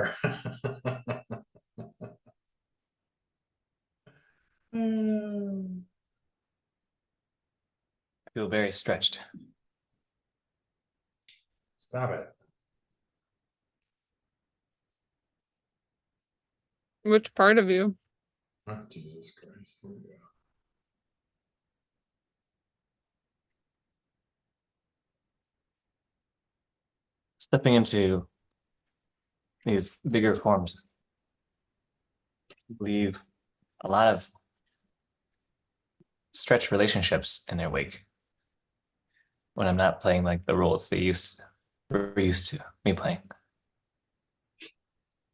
there. I feel very stretched. Stop it. Which part of you? Oh, Jesus Christ. Here we go. Stepping into these bigger forms leave a lot of stretched relationships in their wake when I'm not playing like the roles we're used to me playing.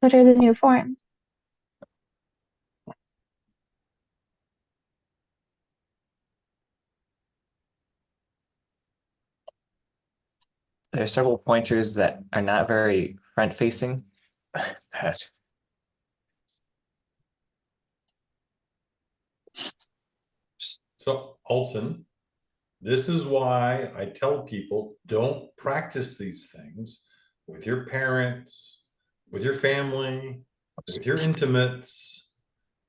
What are the new forms? There are several pointers that are not very front facing that So, Alton, this is why I tell people don't practice these things with your parents, with your family, with your intimates,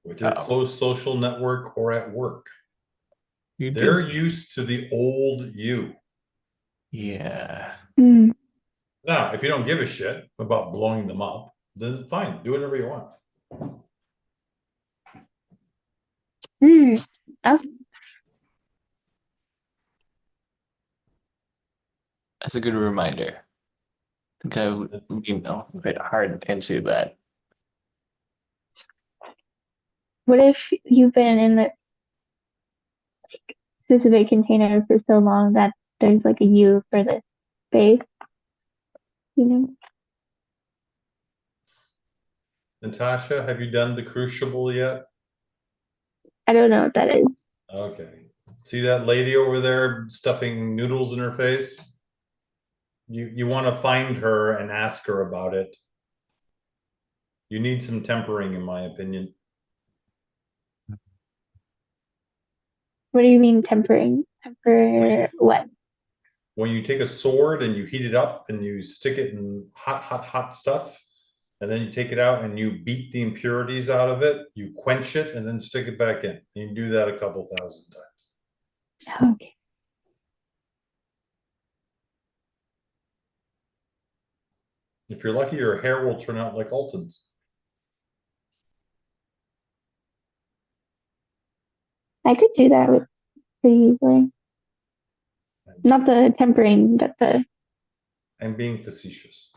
with your close social network, or at work. They're used to the old you. Yeah. Mm. Now, if you don't give a shit about blowing them up, then fine, do whatever you want. Mm. Okay. That's a good reminder. I think I would, a bit hard into that. What if you've been in this specific container for so long that there's like a U for this space? You know? Natasha, have you done the crucible yet? I don't know what that is. Okay. See that lady over there stuffing noodles in her face? You want to find her and ask her about it. You need some tempering, in my opinion. What do you mean tempering? Temper what? When you take a sword and you heat it up and you stick it in hot stuff, and then you take it out and you beat the impurities out of it, you quench it and then stick it back in. You can do that a couple thousand times. Okay. If you're lucky, your hair will turn out like Alton's. I could do that with pretty easily. Not the tempering, but the. I'm being facetious.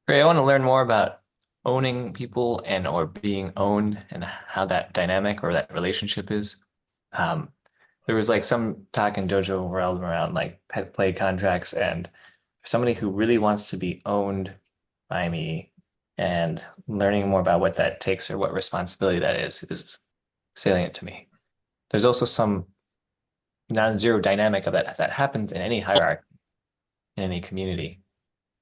Great. I want to learn more about owning people and or being owned and how that dynamic or that relationship is. There was like some talk in Dojo realm around like pet play contracts and somebody who really wants to be owned by me and learning more about what that takes or what responsibility that is salient to me. There's also some non-zero dynamic of that happens in any hierarchy, in any community.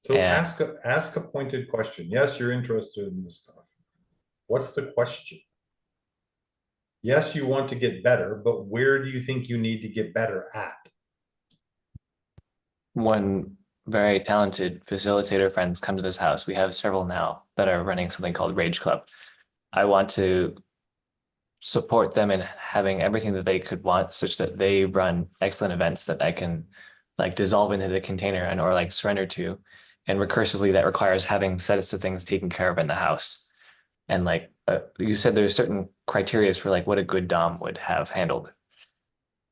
So And ask a pointed question. Yes, you're interested in this stuff. What's the question? Yes, you want to get better, but where do you think you need to get better at? one very talented facilitator friends come to this house. We have several now that are running something called Rage Club. I want to support them in having everything that they could want, such that they run excellent events that I can like dissolve into the container and or like surrender to. And recursively, that requires having sets of things taken care of in the house. And like you said, there's certain criteria for like what a good Dom would have handled.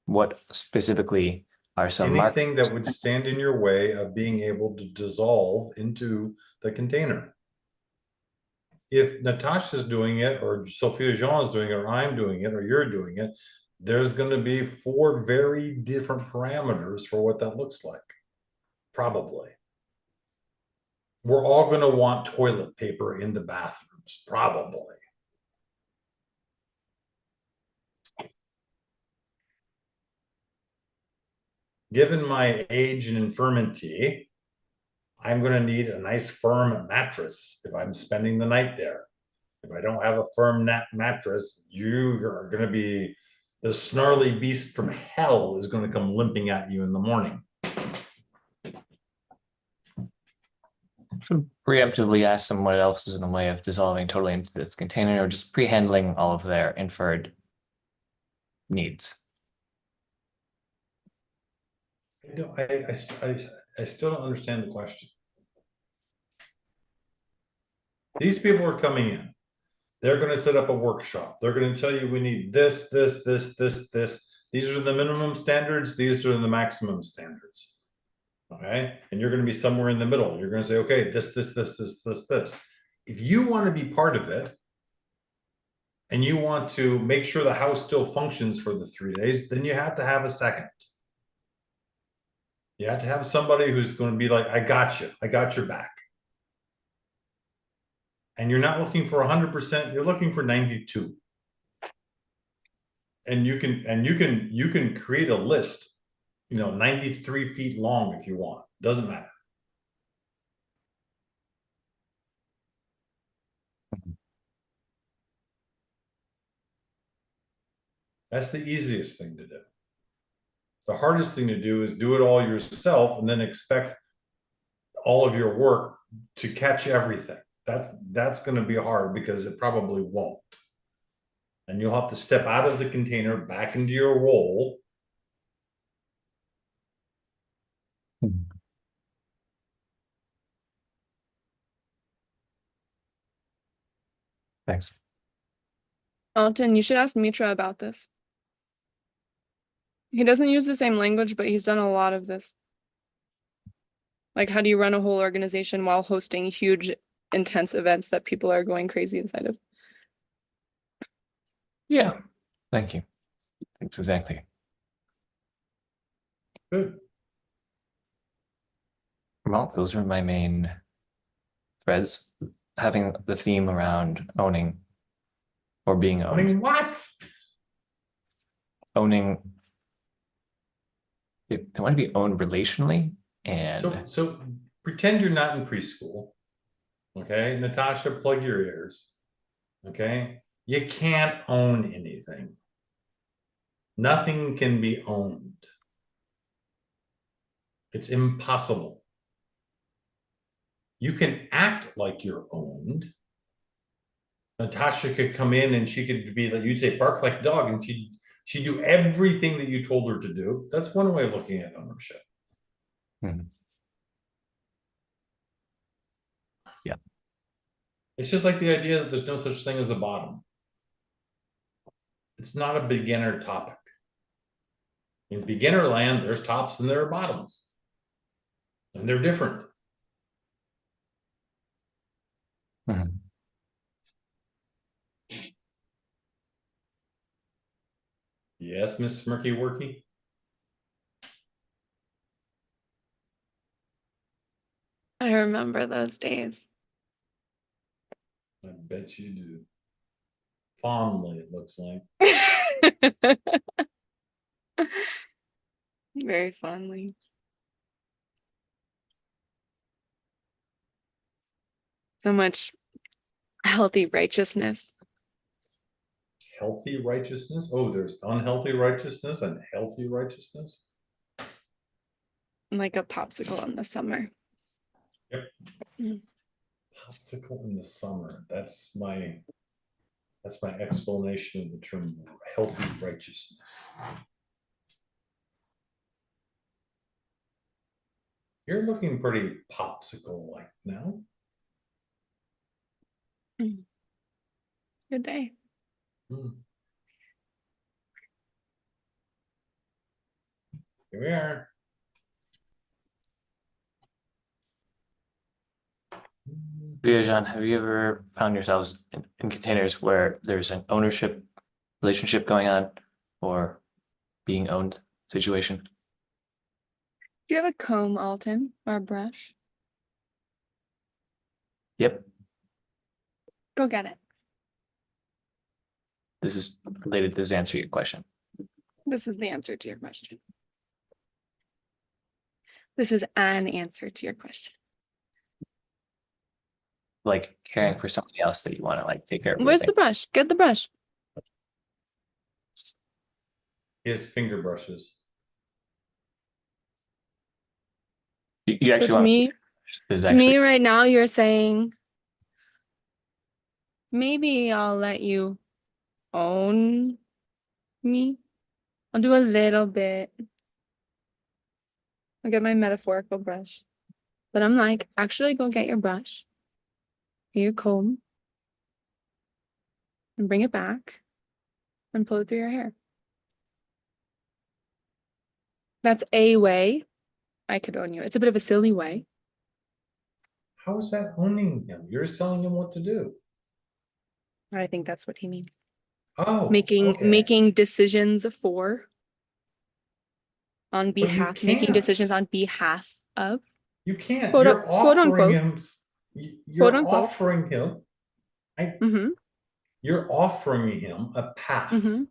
What specifically are some Anything that would stand in your way of being able to dissolve into the container. If Natasha's doing it, or Sophia Jean is doing it, or I'm doing it, or you're doing it, there's going to be 4 very different parameters for what that looks like. Probably. We're all going to want toilet paper in the bathrooms, probably. Given my age and infirmity, I'm going to need a nice firm mattress if I'm spending the night there. If I don't have a firm mattress, you are going to be the snarly beast from hell is going to come limping at you in the morning. preemptively ask them what else is in the way of dissolving totally into this container, or just pre-handling all of their inferred needs. I still don't understand the question. These people are coming in. They're gonna set up a workshop. They're gonna tell you we need this, this, this, this, this. These are the minimum standards, these are the maximum standards. Okay, and you're gonna be somewhere in the middle. You're gonna say, okay, this. If you want to be part of it, and you want to make sure the house still functions for the 3 days, then you have to have a second. You have to have somebody who's going to be like, I got you, I got your back. And you're not looking for 100%, you're looking for 92. And you can create a list, 93 feet long if you want. Doesn't matter. That's the easiest thing to do. The hardest thing to do is do it all yourself and then expect all of your work to catch everything. That's going to be hard because it probably won't. And you'll have to step out of the container back into your role. Thanks. Alton, you should ask Mitra about this. He doesn't use the same language, but he's done a lot of this. Like, how do you run a whole organization while hosting huge, intense events that people are going crazy inside of? Yeah. Thank you. Thanks, exactly. Good. Well, those are my main threads. Having the theme around owning or being owned. Owning what? Owning. They want to be owned relationally, and So pretend you're not in preschool. Okay, Natasha, plug your ears. Okay, you can't own anything. Nothing can be owned. It's impossible. You can act like you're owned. Natasha could come in and she could be like, you'd say bark like a dog, and she'd do everything that you told her to do. That's one way of looking at ownership. Yeah. It's just like the idea that there's no such thing as a bottom. It's not a beginner topic. In beginner land, there's tops and there are bottoms. And they're different. Mhm. Yes, Miss Smirky Worky. I remember those days. I bet you do. Fondly, it looks like. Very fondly. So much healthy righteousness. Healthy righteousness? Oh, there's unhealthy righteousness and healthy righteousness? Like a popsicle in the summer. Popsicle in the summer. That's my explanation of the term healthy righteousness. You're looking pretty popsicle-like now. Good day. Hmm. Here we are. Jean, have you ever found yourselves in containers where there's an ownership relationship going on or being owned situation? Do you have a comb, Alton, or a brush? Yep. Go get it. This is related to this answer to your question. This is the answer to your question. This is an answer to your question. Like caring for somebody else that you want to like take care of. Where's the brush? Get the brush. He has finger brushes. You actually With want me, is To actually me right now, you're saying, maybe I'll let you own me. I'll do a little bit. I'll get my metaphorical brush. But I'm like, actually go get your brush, get your comb, and bring it back and pull it through your hair. That's a way I could own you. It's a bit of a silly way. How is that owning him? You're just telling him what to do. I think that's what he means. Oh, Making okay. decisions on But you behalf, making decisions can't. on behalf of You can't. quote You're quote offering unquote, him. quote You're unquote. offering him. Mm-hmm. You're offering him a path. Mm-hmm.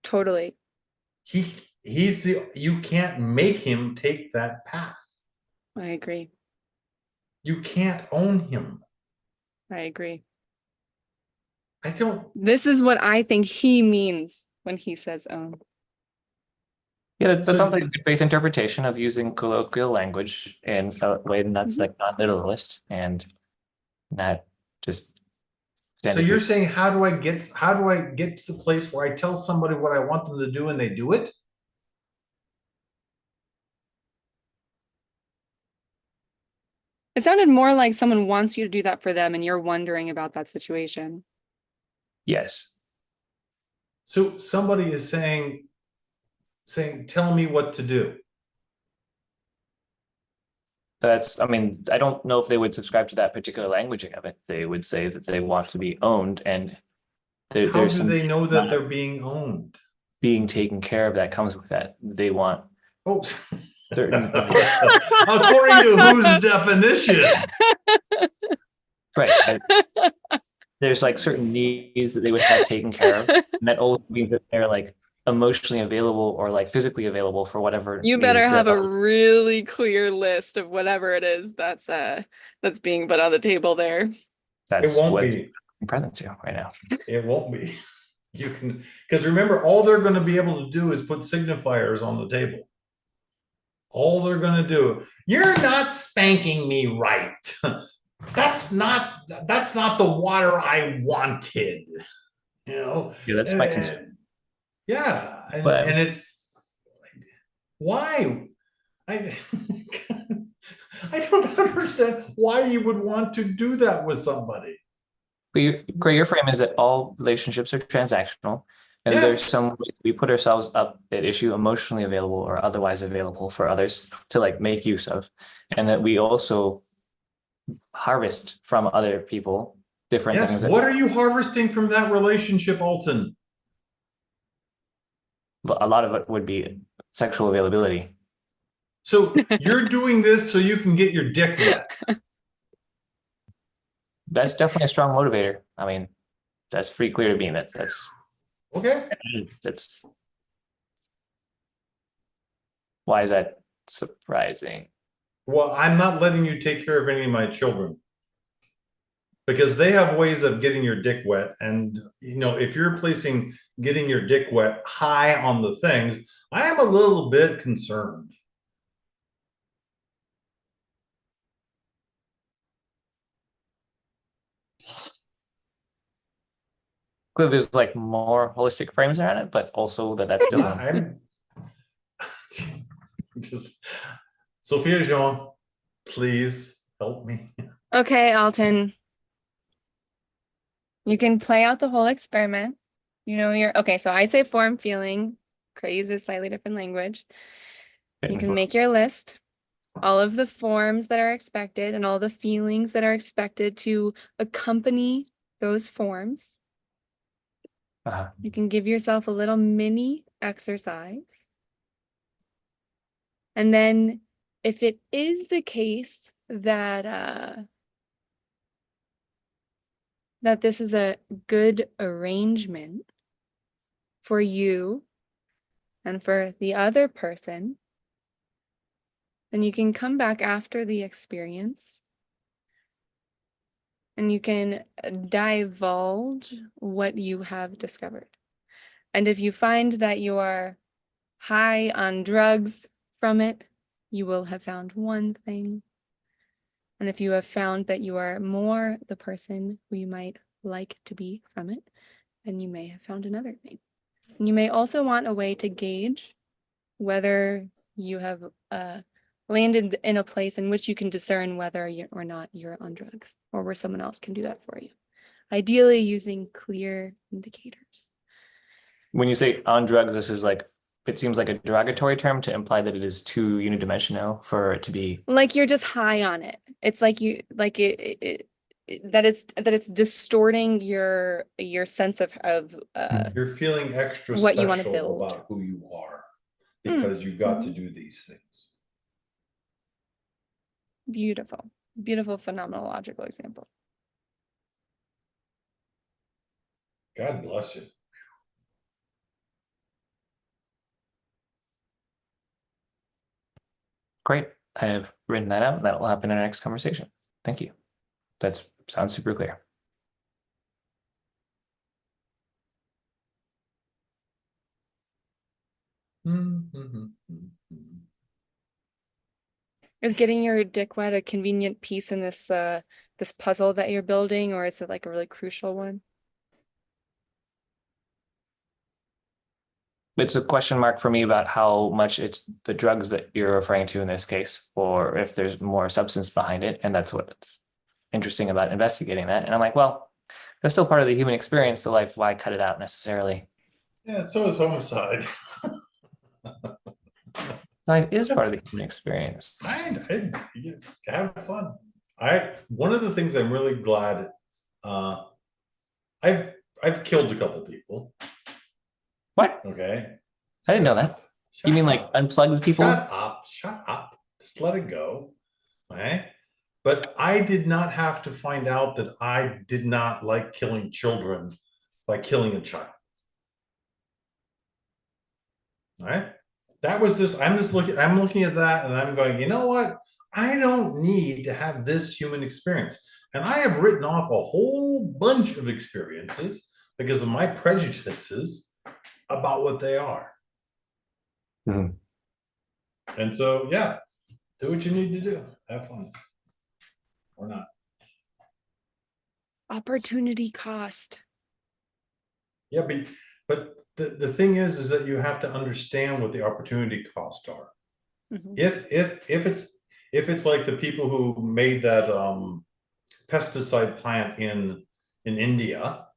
Totally. He's the. You can't make him take that path. I agree. You can't own him. I agree. I don't. This is what I think he means when he says own. Yeah, that So- sounds like a good faith interpretation of using colloquial language in a way that's Mhm. like not literalist and not just. So standing you're for- saying how do I get to the place where I tell somebody what I want them to do and they do it? It sounded more like someone wants you to do that for them and you're wondering about that situation. Yes, So somebody is saying, tell me what to do. I mean, I don't know if they would subscribe to that particular languaging of it. They would say that they want to be owned, and How there's do some they know that not they're being owned? being taken care of that comes with that. They want Oh, certain according to whose definition? right. There's like certain needs that they would have taken care of, and that always means that they're like emotionally available or like physically available for whatever You better needs have that a really clear list of whatever it is that's being put on the table there. that's It won't what's be. present to right now. It won't be. You can, because remember, all they're going to be able to do is put signifiers on the table. All they're going to do. You're not spanking me right. That's not the water I wanted. You know. Yeah, that's my concern. Yeah, But- and it's why I I don't understand why you would want to do that with somebody. Great, your frame is that all relationships are transactional, and Yes. there's some we put ourselves up at issue emotionally available or otherwise available for others to like make use of, and that we also harvest from other people different Yes, things. that- what are you harvesting from that relationship, Alton? a lot of it would be sexual availability. So you're doing this so you can get your dick wet. That's definitely a strong motivator. I mean, that's pretty clear to me that Okay. that's why is that surprising? Well, I'm not letting you take care of any of my children. Because they have ways of getting your dick wet. And, you know, if you're placing getting your dick wet high on the things, I am a little bit concerned. Clearly, there's like more holistic frames around it, but also that's still I'm just Sophia Jean, please help me. Okay, Alton. You can play out the whole experiment. You know, okay, so I say form, feeling, Cray uses slightly different language. You can make your list, all of the forms that are expected and all the feelings that are expected to accompany those forms. You can give yourself a little mini exercise. And then if it is the case that that this is a good arrangement for you and for the other person, then you can come back after the experience and you can divulge what you have discovered. And if you find that you are high on drugs from it, you will have found one thing. And if you have found that you are more the person who you might like to be from it, then you may have found another thing. And you may also want a way to gauge whether you have landed in a place in which you can discern whether or not you're on drugs, or where someone else can do that for you. Ideally using clear indicators. When you say on drugs, this is like, it seems like a derogatory term to imply that it is too unidimensional for it to be. Like you're just high on it. It's like that it's distorting your sense of You're feeling extra what you want to special build. about who you are because you got to do these things. Beautiful, beautiful phenomenological example. God bless you. Great. I have written that out. That will happen in our next conversation. Thank you. That sounds super clear. Is getting your dick wet a convenient piece in this this puzzle that you're building, or is it like a really crucial one? It's a question mark for me about how much it's the drugs that you're referring to in this case, or if there's more substance behind it. And that's what's interesting about investigating that. And I'm like, well, that's still part of the human experience. So like, why cut it out necessarily? Yeah, so is homicide. It is part of the human experience. I have fun. One of the things I'm really glad, I've killed a couple people. What? Okay. I didn't know that. Shut You mean like up. unplugged people? Shut up. Just let it go. Okay. But I did not have to find out that I did not like killing children by killing a child. All right. That was just, I'm looking at that and I'm going, you know what? I don't need to have this human experience. And I have written off a whole bunch of experiences because of my prejudices about what they are. Mhm. And so, yeah, do what you need to do. Have fun. Or not. Opportunity cost. Yeah, but the thing is that you have to understand what the opportunity costs are. Mhm. If it's like the people who made that pesticide plant in India,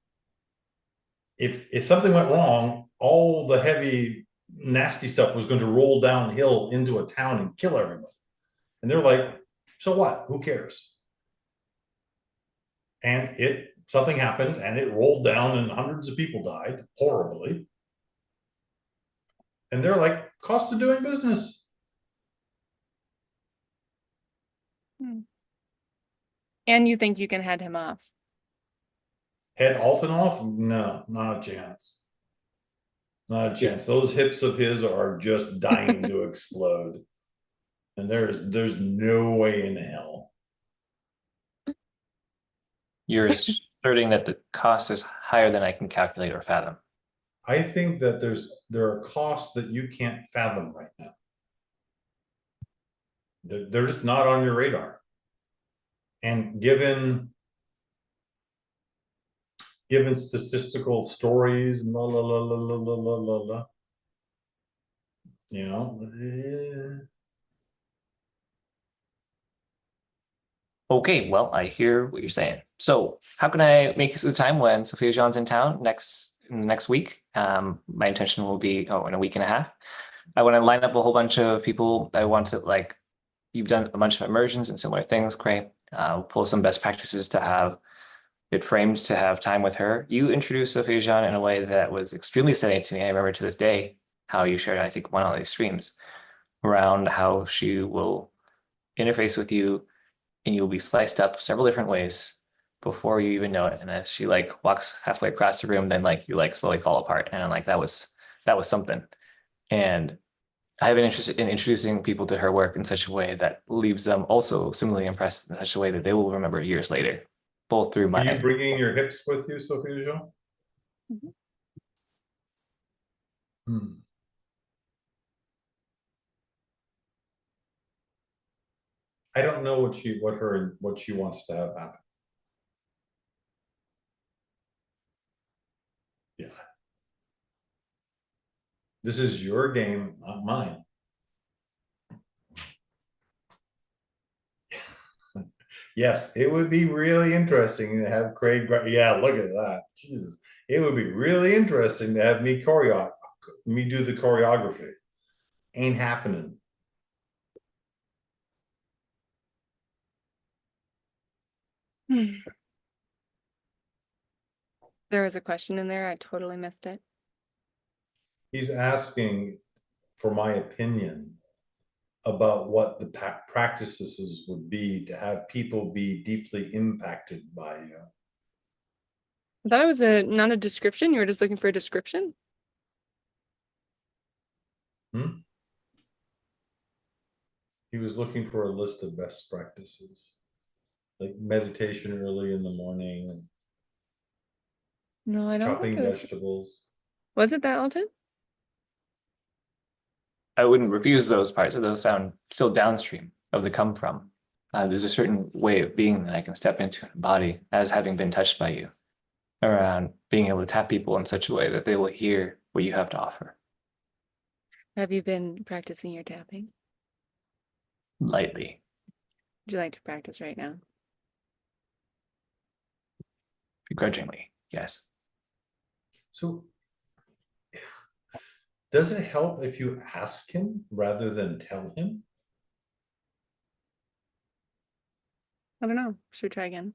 if something went wrong, all the heavy nasty stuff was going to roll downhill into a town and kill everybody. And they're like, so what? Who cares? And something happened and it rolled down and hundreds of people died horribly. And they're like, cost of doing business. And you think you can head him off? Head Alton off? No, not a chance. Not a chance. Those hips of his are just dying to explode. And there's no way in hell. You're asserting that the cost is higher than I can calculate or fathom. I think that there are costs that you can't fathom right now. They're just not on your radar. And given statistical stories and la la la la la la la la la, you know. Okay, well, I hear what you're saying. So how can I make use of the time when Sophia Jean's in town in the next week? My intention will be, in a week and a half. I want to line up a whole bunch of people. I want to, like, you've done a bunch of immersions and similar things, great. Pull some best practices to have it framed to have time with her. You introduced Sophia Jean in a way that was extremely exciting to me. I remember to this day how you shared, I think, one of these streams around how she will interface with you and you'll be sliced up several different ways before you even know it. And as she like walks halfway across the room, then like you like slowly fall apart. And I'm like, that was something. And I've been interested in introducing people to her work in such a way that leaves them also similarly impressed in such a way that they will remember years later, both through Are you my. bringing your hips with you, Sophia Jean? Mhm. I don't know what she wants to have happen. Yeah. This is your game, not mine. Yes, it would be really interesting to have Craig. Yeah, look at that. Jesus. It would be really interesting to have me do the choreography. Ain't happening. There was a question in there. I totally missed it. He's asking for my opinion about what the practices would be to have people be deeply impacted by you. I thought it was not a description. You were just looking for a description. He was looking for a list of best practices, like meditation early in the morning, No, I don't chopping think it was. vegetables. Was it that, Alton? I wouldn't refuse those parts, so those sound still downstream of the come from. There's a certain way of being that I can step into and embody as having been touched by you, around being able to tap people in such a way that they will hear what you have to offer. Have you been practicing your tapping? Lightly. Would you like to practice right now? Begrudgingly, yes. So does it help if you ask him rather than tell him? I don't know. Should we try again?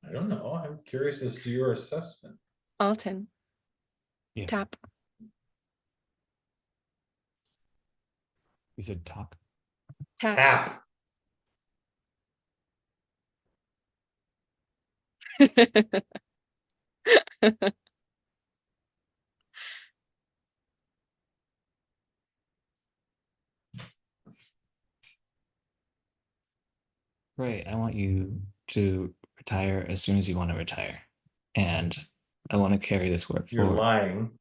I don't know. I'm curious as to your assessment. Alton. Yeah. Tap. You said talk. Tap. Tap. Right. I want you to retire as soon as you want to retire. And I want to carry this work You're forward. lying.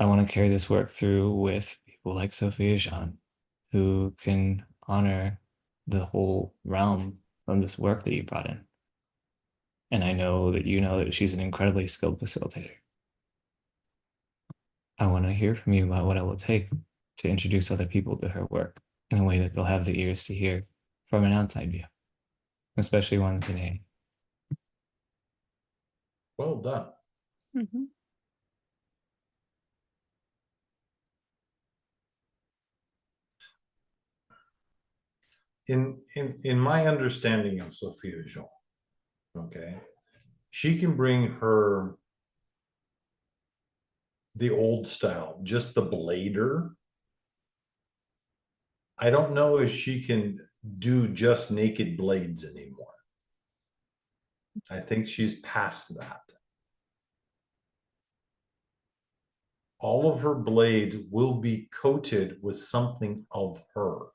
I want to carry this work through with people like Sophia Jean, who can honor the whole realm of this work that you brought in. And I know that you know that she's an incredibly skilled facilitator. I want to hear from you about what it will take to introduce other people to her work in a way that they'll have the ears to hear from an outside view, especially ones in A. Well done. Mhm. In my understanding of Sophia Jean, okay, she can bring the old style, just the blader. I don't know if she can do just naked blades anymore. I think she's past that. All of her blades will be coated with something of her.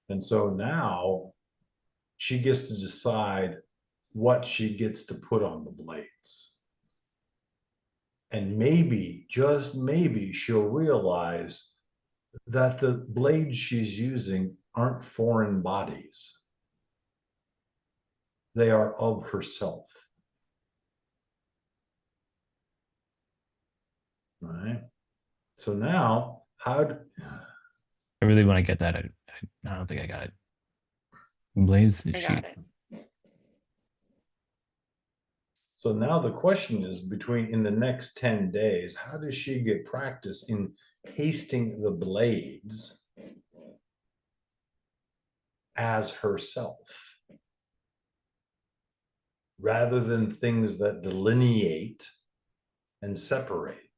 And so now she gets to decide what she gets to put on the blades. And maybe, just maybe, she'll realize that the blades she's using aren't foreign bodies. They are of herself. All right. So now, I really want to get that. I don't think I got it. Blades that I she. got it. So now the question is, in the next 10 days, how does she get practice in tasting the blades as herself, rather than things that delineate and separate?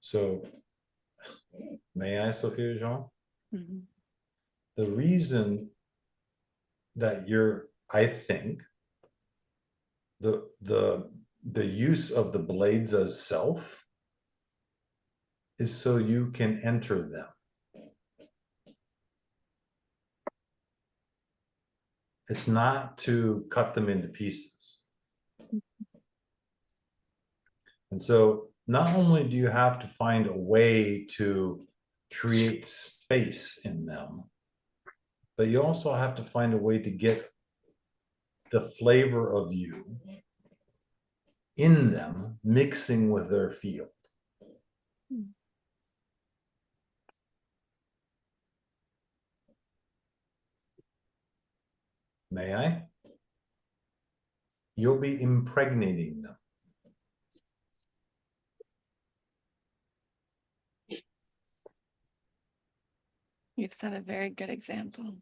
So, may I, Sophia Jean? Mhm. The reason that I think the use of the blades as self is so you can enter them. It's not to cut them into pieces. And so not only do you have to find a way to create space in them, but you also have to find a way to get the flavor of you in them mixing with their field. May I? You'll be impregnating them. You've set a very good example.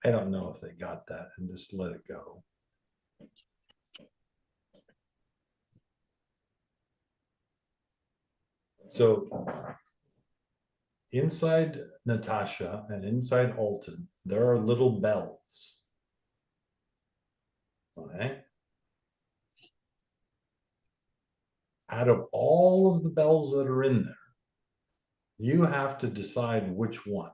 I don't know if they got that and just let it go. So inside Natasha and inside Alton, there are little bells. Okay. Out of all of the bells that are in there, you have to decide which one.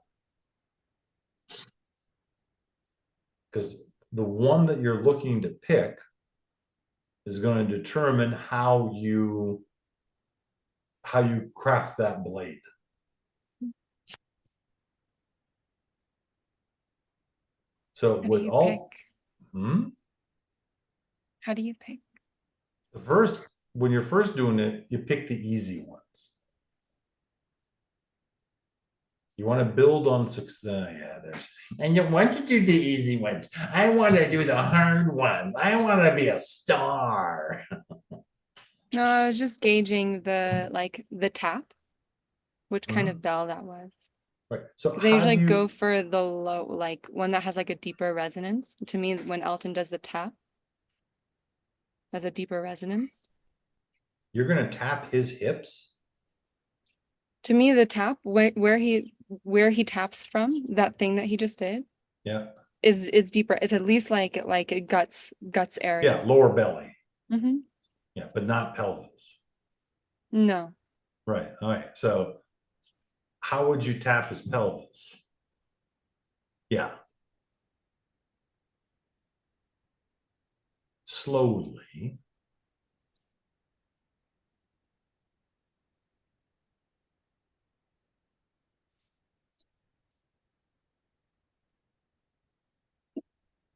Because the one that you're looking to pick is going to determine how you craft that blade. So How do with you all pick? How do you pick? when you're first doing it, you pick the easy ones. You want to build on success. And you want to do the easy ones. I want to do the hard ones. I want to be a star. No, I was just gauging the tap, which kind of bell that was. Right. So Because I how usually do you go for the low, like one that has like a deeper resonance. To me, when Alton does the tap, has a deeper resonance. you're going to tap his hips? To me, the tap where he taps from, that thing that he just did, Yeah. is deeper. It's at least like a guts area. Yeah, lower belly. Mm-hmm. Yeah, but not pelvis. No. Right. All right. So how would you tap his pelvis? Yeah. Slowly.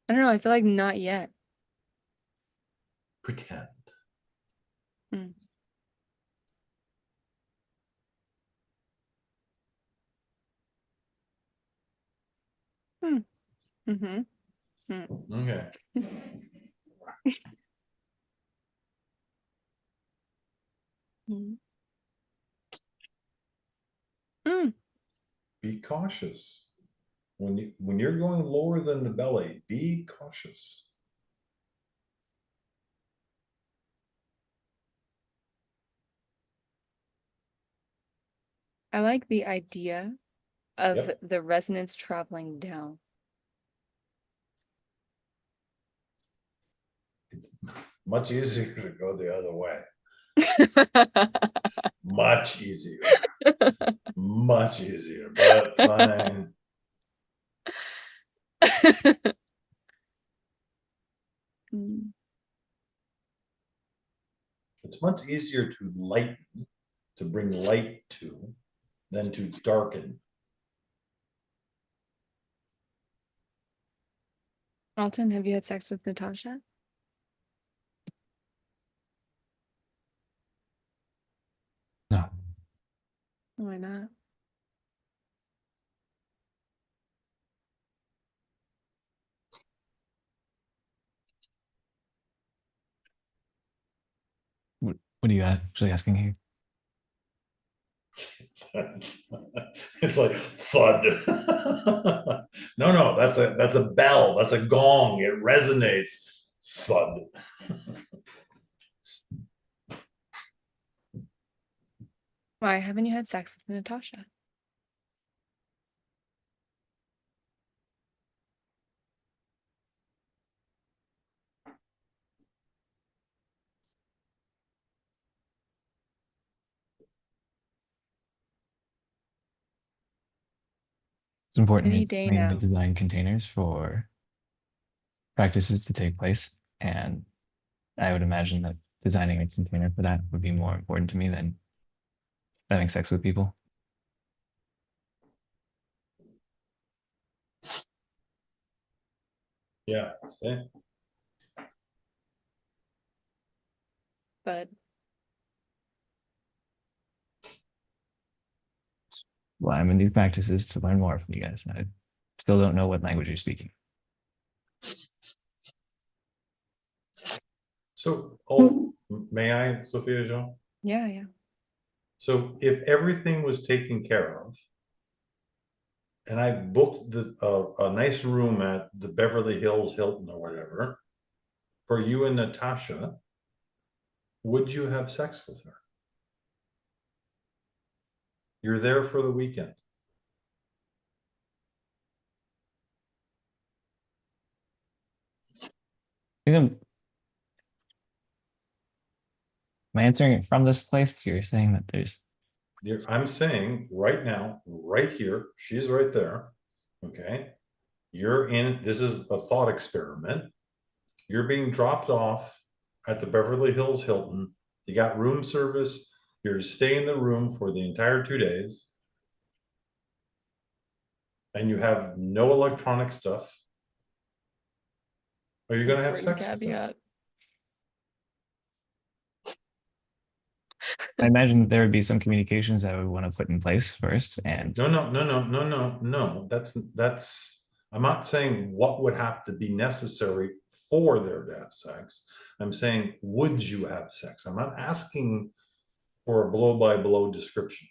I don't know. I feel like not yet. Pretend. Mm. Hmm. Mm-hmm. Mm. Okay. Mm. Mm. Be cautious. When you're going lower than the belly, be cautious. I like the idea of Yep. the resonance traveling down. It's much easier to go the other way. Much easier. Much easier, but fine. Mm. It's much easier to lighten, to bring light to, than to darken. Alton, have you had sex with Natasha? No. Why not? What are you actually asking here? It's like thud. No, that's a bell. That's a gong. It resonates. Thud. Why haven't you had sex with Natasha? It's important Any to day me to now. design containers for practices to take place. And I would imagine that designing a container for that would be more important to me than having sex with people. Yeah, see? But Well, I'm in these practices to learn more from you guys. I still don't know what language you're speaking. So, oh, may I, Sophia Jean? yeah, yeah. So if everything was taken care of, and I booked a nice room at the Beverly Hills Hilton or whatever, for you and Natasha, would you have sex with her? You're there for the weekend. Am I answering it from this place? You're saying that there's I'm saying right now, right here, she's right there. Okay. You're in, this is a thought experiment. You're being dropped off at the Beverly Hills Hilton. You got room service. You're staying in the room for the entire 2 days. And you have no electronic stuff. Are you going to have Important sex with her? caveat. I imagine there would be some communications that I would want to put in place first. And No. I'm not saying what would have to be necessary for there to have sex. I'm saying, would you have sex? I'm not asking for a blow-by-blow description.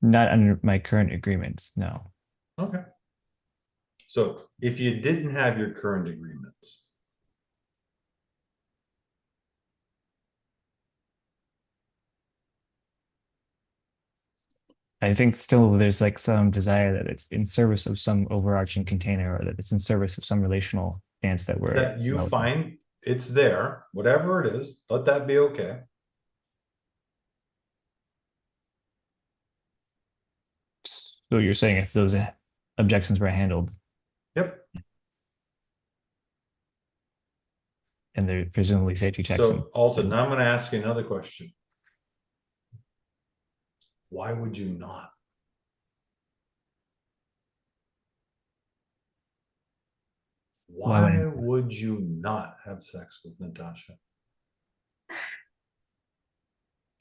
not under my current agreements, no. Okay. So if you didn't have your current agreements, I think still there's like some desire that it's in service of some overarching container or that it's in service of some relational dance that we're that you developing. find it's there, whatever it is, let that be okay. So you're saying if those objections were handled Yep. and there presumably safety checks. So Alton, now I'm going to ask you another question. Why would you not? Why would you not have sex with Natasha?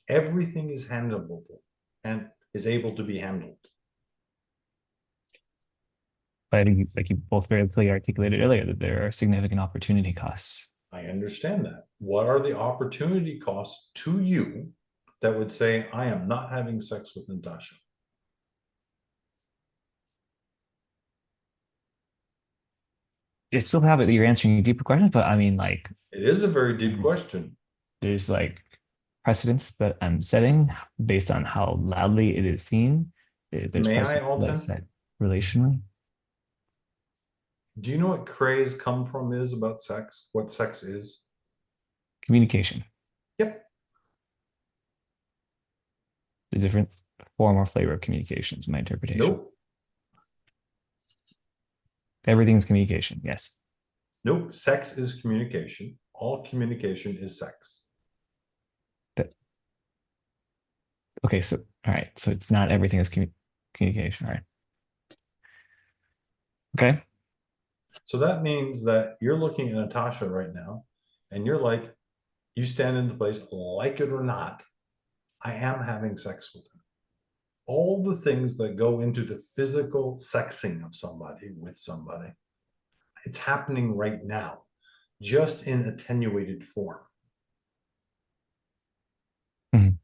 Everything is handleable and is able to be handled. But I think, like you both very clearly articulated earlier, that there are significant opportunity costs. I understand that. What are the opportunity costs to you that would say, I am not having sex with Natasha? You still have it that you're answering deeper questions, but I mean, like, It is a very deep question. there's like precedents that I'm setting based on how loudly it is seen. There's May I, precedents that Alton? I set relationally. Do you know what craze come from is about sex? What sex is? Communication, Yep. the different form or flavor of communication is my interpretation. Nope. Everything's communication, yes. Nope. Sex is communication. All communication is sex. Okay, so all right, so it's not everything is communication, all right. Okay. So that means that you're looking at Natasha right now, and you're like, you stand in the place, like it or not, I am having sex with her. All the things that go into the physical sexing of somebody with somebody, it's happening right now, just in attenuated form. Mhm.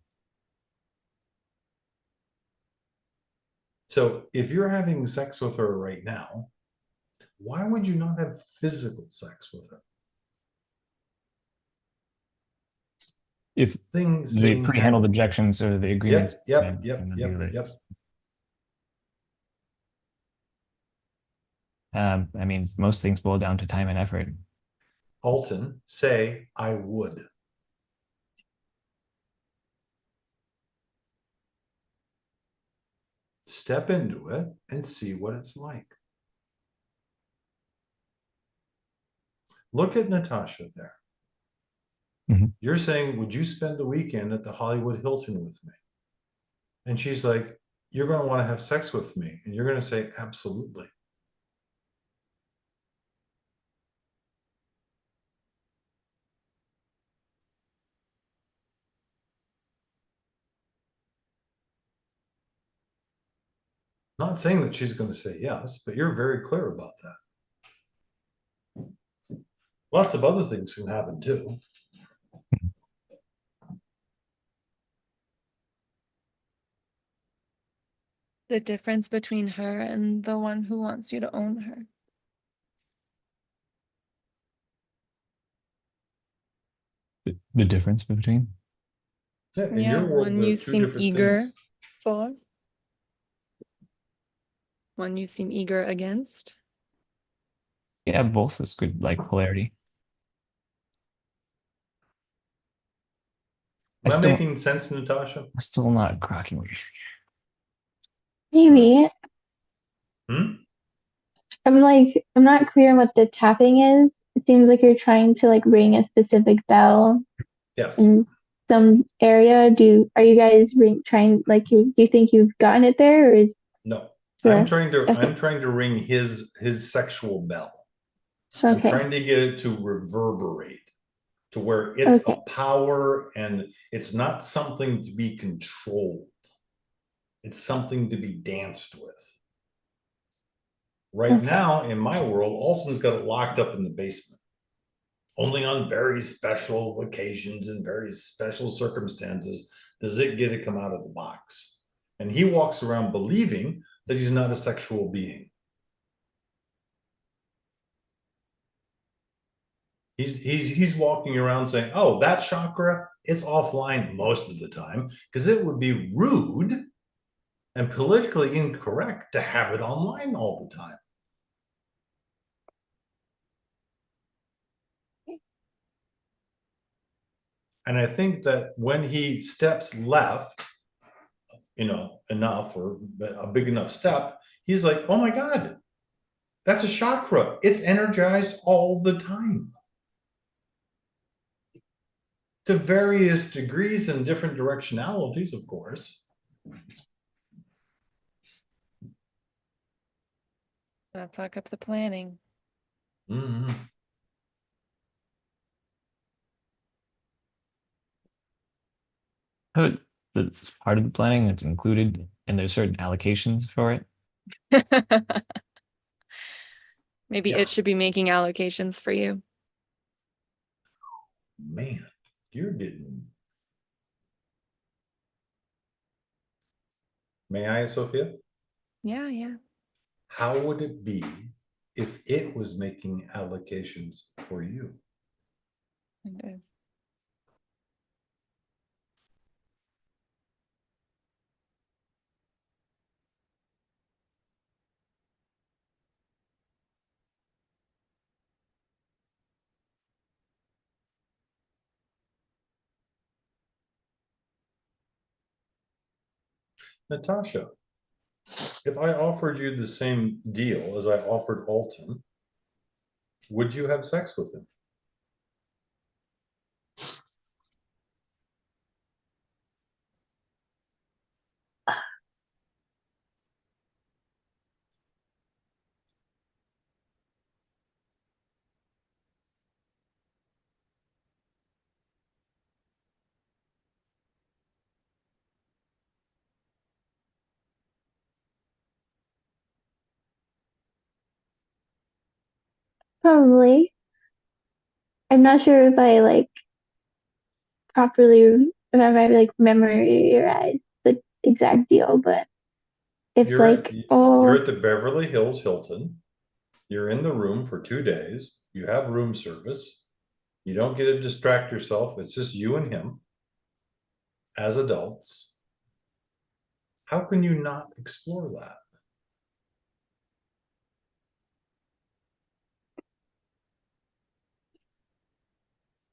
So if you're having sex with her right now, why would you not have physical sex with her? If Things the being pre-handled handled. objections or the agreements. Yep. I mean, most things boil down to time and effort. Alton, say, I would. step into it and see what it's like. Look at Natasha there. Mhm. You're saying, would you spend the weekend at the Hollywood Hilton with me? And she's like, you're going to want to have sex with me. And you're going to say, absolutely. Not saying that she's going to say yes, but you're very clear about that. Lots of other things can happen too. The difference between her and the one who wants you to own her. The difference between. Yeah, in Yeah, your world, one there you are two seem different eager things. for. One you seem eager against. Yeah, both is good, like polarity. Am I still, making sense, Natasha? I'm still not cracking with you. Maybe. Hmm? I'm not clear on what the tapping is. It seems like you're trying to like ring a specific bell Yes. in some area. Are you guys trying like do you think you've gotten it there, or is No. Yeah. I'm trying Okay. to ring his sexual bell. I'm okay? trying to get it to reverberate to where it's Okay. a power and it's not something to be controlled. It's something to be danced with. Right Okay. now, in my world, Alton's got it locked up in the basement. Only on very special occasions and very special circumstances does it get to come out of the box. And he walks around believing that he's not a sexual being. He's walking around saying, oh, that chakra, it's offline most of the time because it would be rude and politically incorrect to have it online all the time. And I think that when he steps left, enough or a big enough step, he's like, oh my God, that's a chakra. It's energized all the time. To various degrees and different directionalities, of course. Gonna fuck up the planning. Mm-hmm. Oh, it's part of the planning. It's included, and there's certain allocations for it. Maybe Yeah. it should be making allocations for you. Man, you're getting. May I, Sophia? Yeah, yeah. How would it be if it was making allocations for you? It is. Natasha, if I offered you the same deal as I offered Alton, would you have sex with him? Probably. I'm not sure if I like properly if I like memorize the exact deal, but if You're at like you're oh at the Beverly Hills Hilton. You're in the room for 2 days. You have room service. You don't get to distract yourself. It's just you and him as adults. How can you not explore that?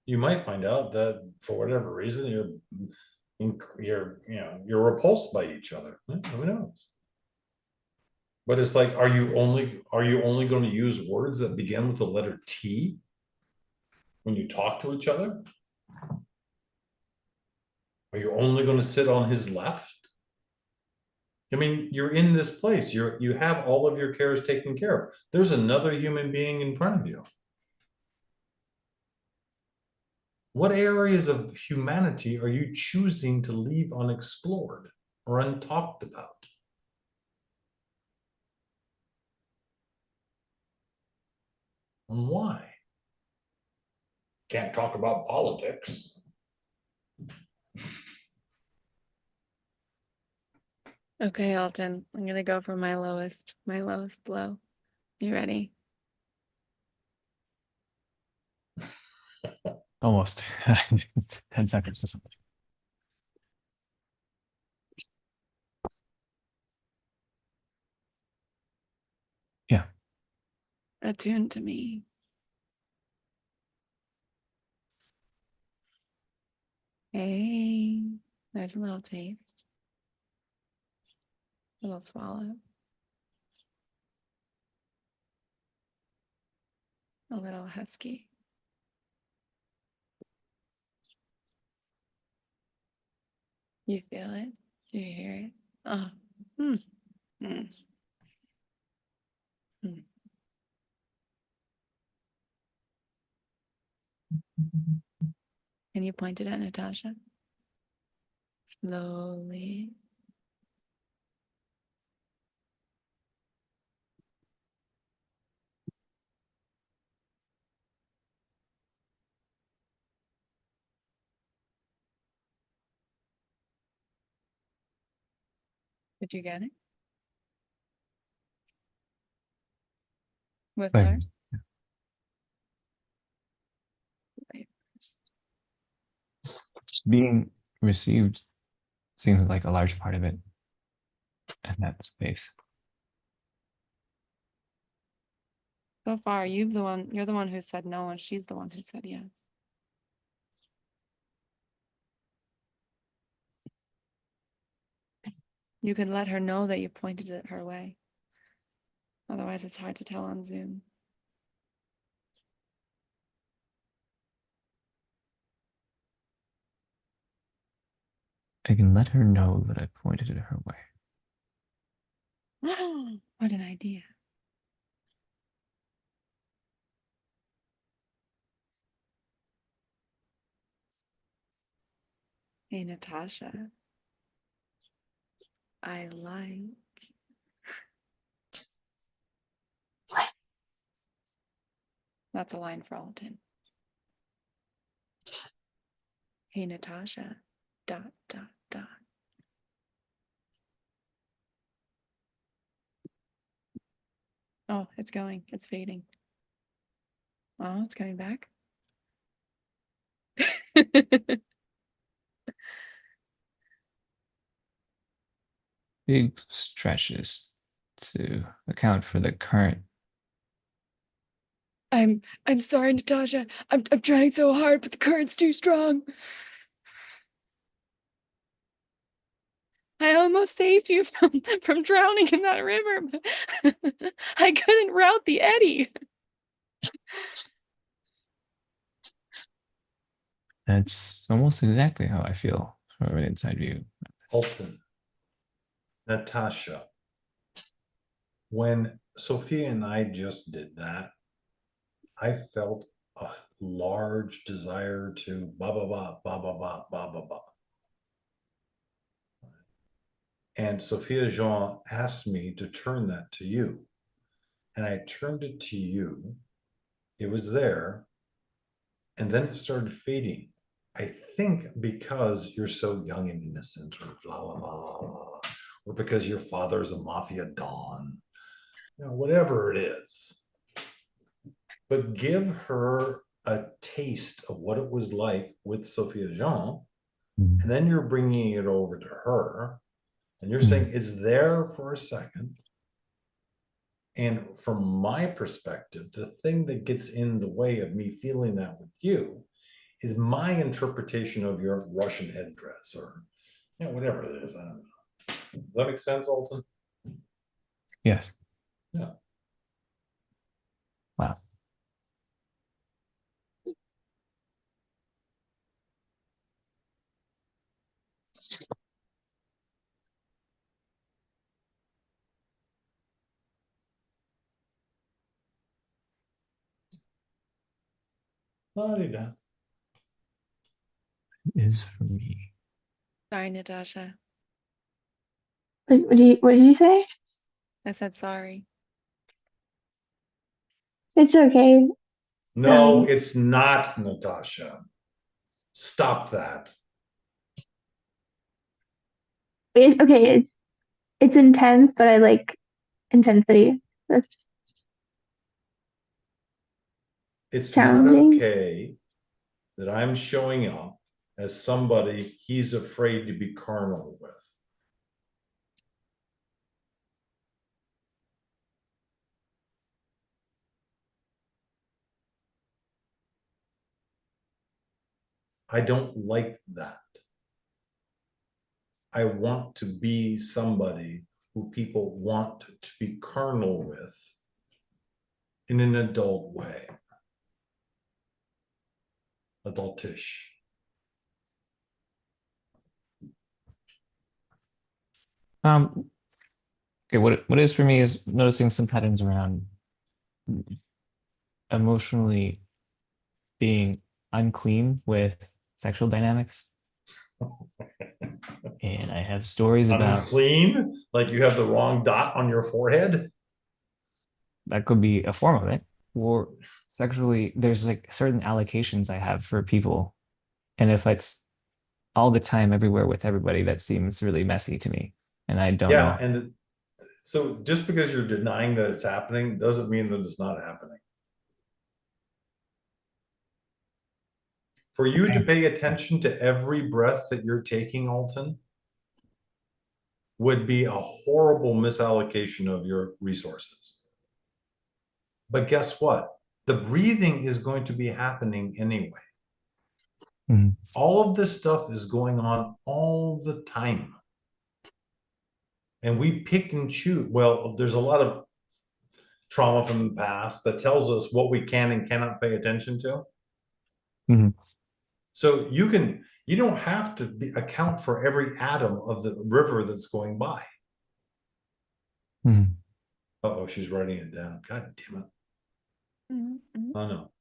You might find out that for whatever reason you're repulsed by each other. Who knows? But it's like, are you only going to use words that begin with the letter T when you talk to each other? Are you only going to sit on his left? I mean, you're in this place. You have all of your cares taken care of. There's another human being in front of you. What areas of humanity are you choosing to leave unexplored or untalked about? And why? Can't talk about politics. Okay, Alton, I'm gonna go for my lowest blow. You ready? Almost 10 seconds to something. Yeah. Attune to me. Hey, there's a little taste. Little swallow. A little husky. You feel it? Do you hear it? Oh. Hmm. Hmm. Hmm. Can you point it at Natasha? Slowly. Did you get it? With her? Flavors. Being received seems like a large part of it in that space. So far, you're the one who said no, and she's the one who said yes. You can let her know that you pointed it her way. Otherwise, it's hard to tell on Zoom. I can let her know that I pointed it her way. What an idea. Hey, Natasha. I like. That's a line for Alton. Hey, Natasha. ... Oh, it's going. It's fading. Oh, it's coming back. Big stretches to account for the current. I'm sorry, Natasha. I'm trying so hard, but the current's too strong. I almost saved you from drowning in that river, but I couldn't route the eddy. That's almost exactly how I feel from an inside view. Alton, Natasha, when Sophia and I just did that, I felt a large desire to ba ba ba ba ba ba ba ba ba. And Sophia Jean asked me to turn that to you. And I turned it to you. It was there. And then it started fading. I think because you're so young and innocent, or blah, blah, blah, blah, or because your father's a mafia don, whatever it is. But give her a taste of what it was like with Sophia Jean. Mhm. And then you're bringing it over to her. And you're Mhm. saying it's there for a second. And from my perspective, the thing that gets in the way of me feeling that with you is my interpretation of your Russian headdress, or whatever it is. I don't know. Does that make sense, Alton? Yes. Yeah. Wow. La-di-da. Is for me. Sorry, Natasha. Like, what did you say? I said sorry. It's okay. No, it's not, Natasha. Stop that. Okay, it's intense, but I like intensity. That's It's not challenging. okay that I'm showing up as somebody he's afraid to be carnal with. I don't like that. I want to be somebody who people want to be carnal with in an adult way. Adultish. Okay, what it is for me is noticing some patterns around emotionally being unclean with sexual dynamics. And I have stories about Unclean, like you have the wrong dot on your forehead. that could be a form of it. Or sexually, there's like certain allocations I have for people. And if it's all the time everywhere with everybody, that seems really messy to me. And I don't Yeah, know. and so just because you're denying that it's happening doesn't mean that it's not happening. For you to pay attention to every breath that you're taking, Alton, would be a horrible misallocation of your resources. But guess what? The breathing is going to be happening anyway. Mhm. All of this stuff is going on all the time. And we pick and choose. Well, there's a lot of trauma from the past that tells us what we can and cannot pay attention to. Mhm. So you don't have to account for every atom of the river that's going by. Mhm. Uh-oh, she's writing it down. God damn it. Mhm. Oh no.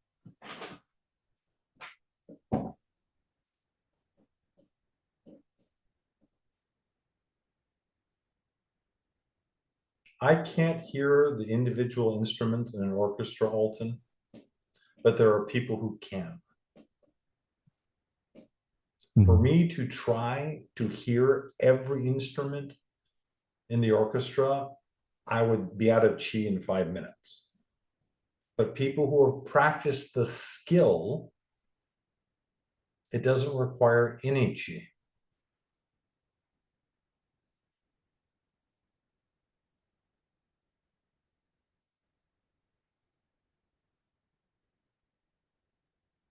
I can't hear the individual instruments in an orchestra, Alton, but there are people who can. For Mhm. me to try to hear every instrument in the orchestra, I would be out of chi in 5 minutes. But people who have practiced the skill, it doesn't require any chi.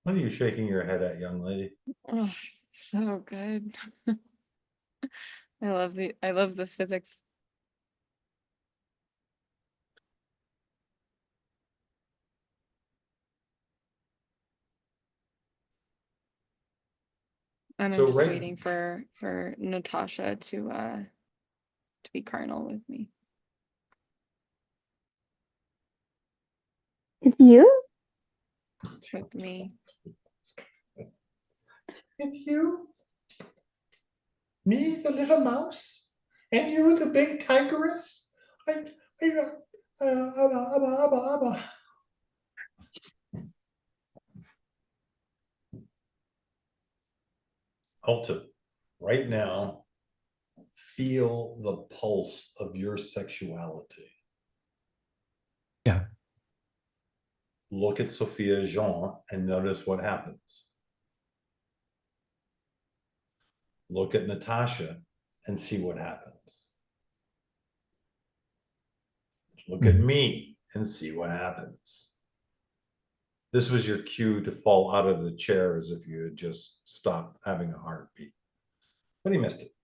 What are you shaking your head at, young lady? Oh, so good. I love the physics. And I'm So just right, waiting for Natasha to be carnal with me. It's you? With me. it's you, me, the little mouse, and you, the big tigress. Abba. Alton, right now, feel the pulse of your sexuality. Yeah. Look at Sophia Jean and notice what happens. Look at Natasha and see what happens. Look at Mhm. me and see what happens. This was your cue to fall out of the chair as if you had just stopped having a heartbeat. But he missed it.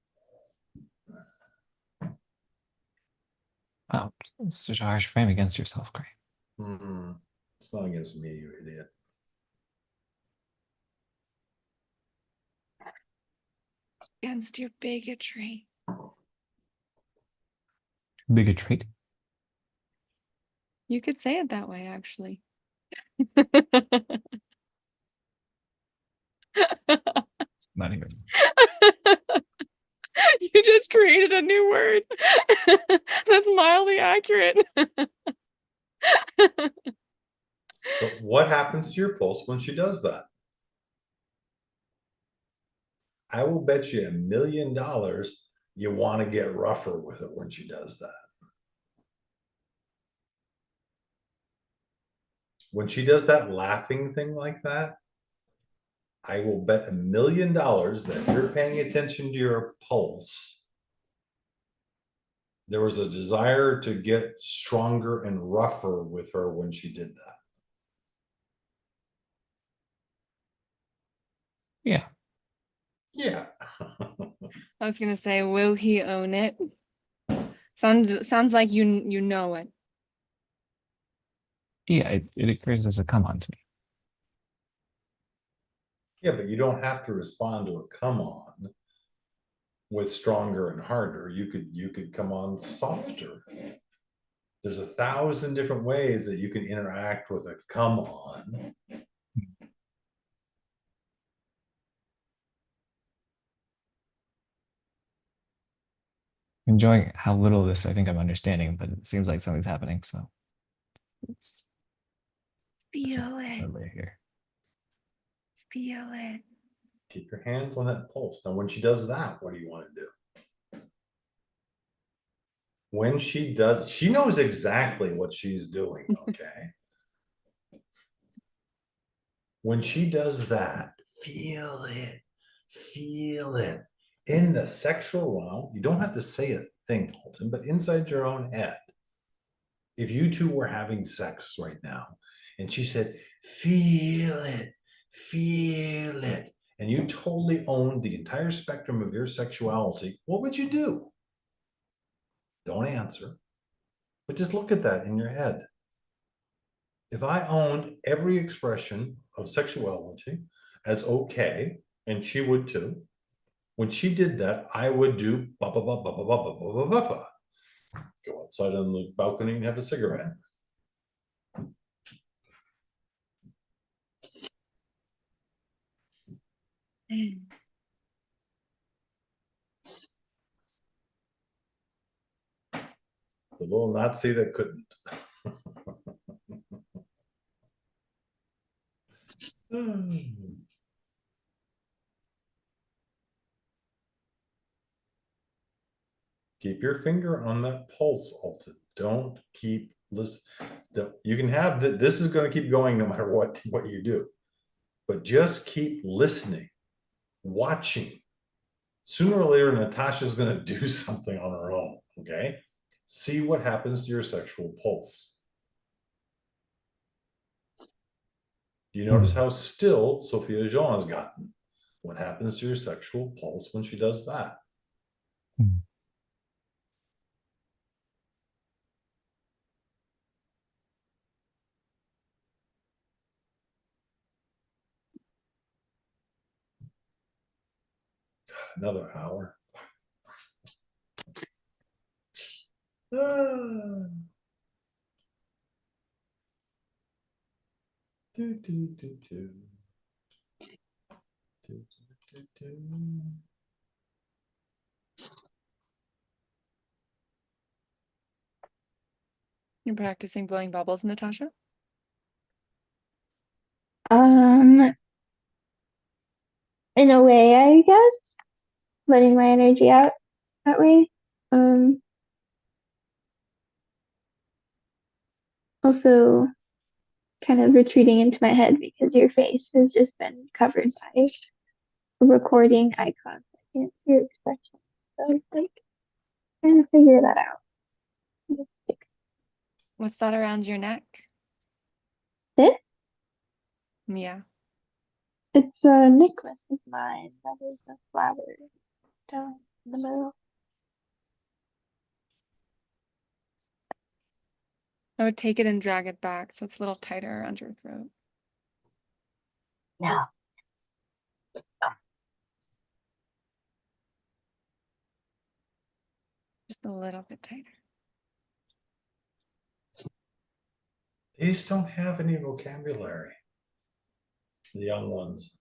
Wow, it's such a harsh frame against yourself, Gray. It's not against me, you idiot. Against your bigotry. Big a trait. You could say it that way, actually. It's not even. You just created a new word that's mildly accurate. But what happens to your pulse when she does that? I will bet you $1 million you want to get rougher with it when she does that. When she does that laughing thing like that, I will bet $1 million that you're paying attention to your pulse. There was a desire to get stronger and rougher with her when she did that. Yeah. Yeah. I was gonna say, will he own it? Sounds like you know it. Yeah, it occurs as a come on to me. Yeah, but you don't have to respond to a come on with stronger and harder. You could come on softer. There's 1,000 different ways that you can interact with a come on. Enjoying how little of this I think I'm understanding, but it seems like something's happening. So it's Feel it. earlier here. Feel it. Keep your hands on that pulse. Now, when she does that, what do you want to do? When she does, she knows exactly what she's doing, okay? When she does that, feel it, feel it. In the sexual realm, you don't have to say a thing, Holton, but inside your own head. If you two were having sex right now, and she said, feel it, and you totally owned the entire spectrum of your sexuality, what would you do? Don't answer, but just look at that in your head. If I owned every expression of sexuality as okay, and she would too, when she did that, I would do ba ba ba ba ba ba ba ba ba ba. Go outside on the balcony and have a cigarette. The little Nazi that couldn't. Keep your finger on that pulse, Alton. Don't keep listen. You can have that. This is going to keep going no matter what you do, but just keep listening, watching. Sooner or later, Natasha's going to do something on her own. Okay, see what happens to your sexual pulse. You notice how still Sophia Jean has gotten. What happens to your sexual pulse when she does that? Another hour. Ah. Do, do, do, do. Do, do, do, do. You're practicing blowing bubbles, Natasha? In a way, I guess, letting my energy out that way. Also kind of retreating into my head because your face has just been covered by a recording icon. I can't see your expression. So it's like trying to figure that out. Just fix What's that around your neck? this. Yeah. It's a necklace of mine that is a flower stone in the middle. I would take it and drag it back so it's a little tighter around your throat. No. Just a little bit tighter. These don't have any vocabulary. The young ones.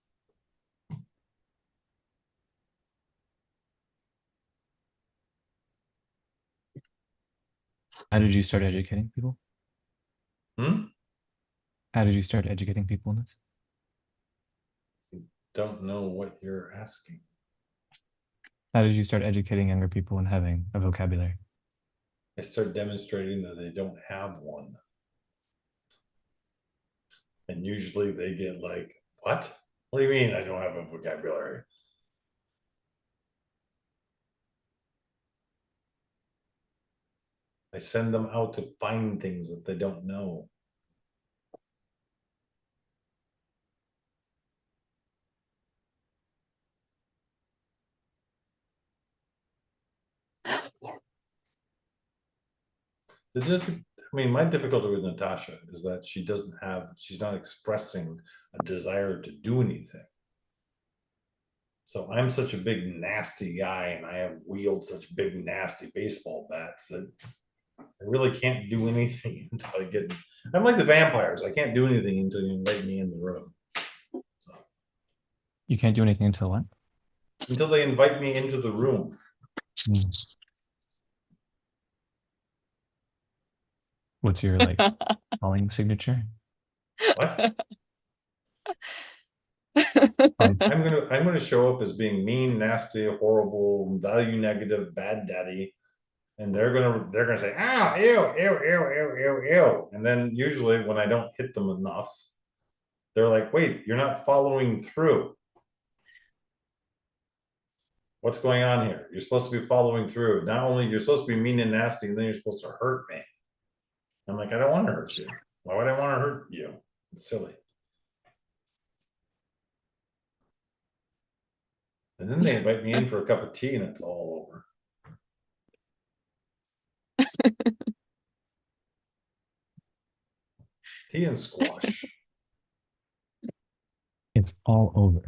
How did you start educating people? Hmm? How did you start educating people in this? Don't know what you're asking. How did you start educating younger people and having a vocabulary? I start demonstrating that they don't have one. And usually they get like, what? What do you mean I don't have a vocabulary? I send them out to find things that they don't know. I mean, my difficulty with Natasha is that she's not expressing a desire to do anything. So I'm such a big nasty guy and I have wielded such big nasty baseball bats that I really can't do anything until I get, I'm like the vampires. I can't do anything until you invite me in the room. So, You can't do anything until what? until they invite me into the room. What's your like calling signature? What? Um, I'm gonna show up as being mean, nasty, horrible, value negative, bad daddy. And they're gonna say, "Ow, ew, ew, ew, ew, ew, ew." And then usually when I don't hit them enough, they're like, "Wait, you're not following through. What's going on here? You're supposed to be following through. Not only you're supposed to be mean and nasty, and then you're supposed to hurt me." I'm like, I don't want to hurt you. Why would I want to hurt you? It's silly. And then they invite me in for a cup of tea and it's all over. Tea and squash. it's all over.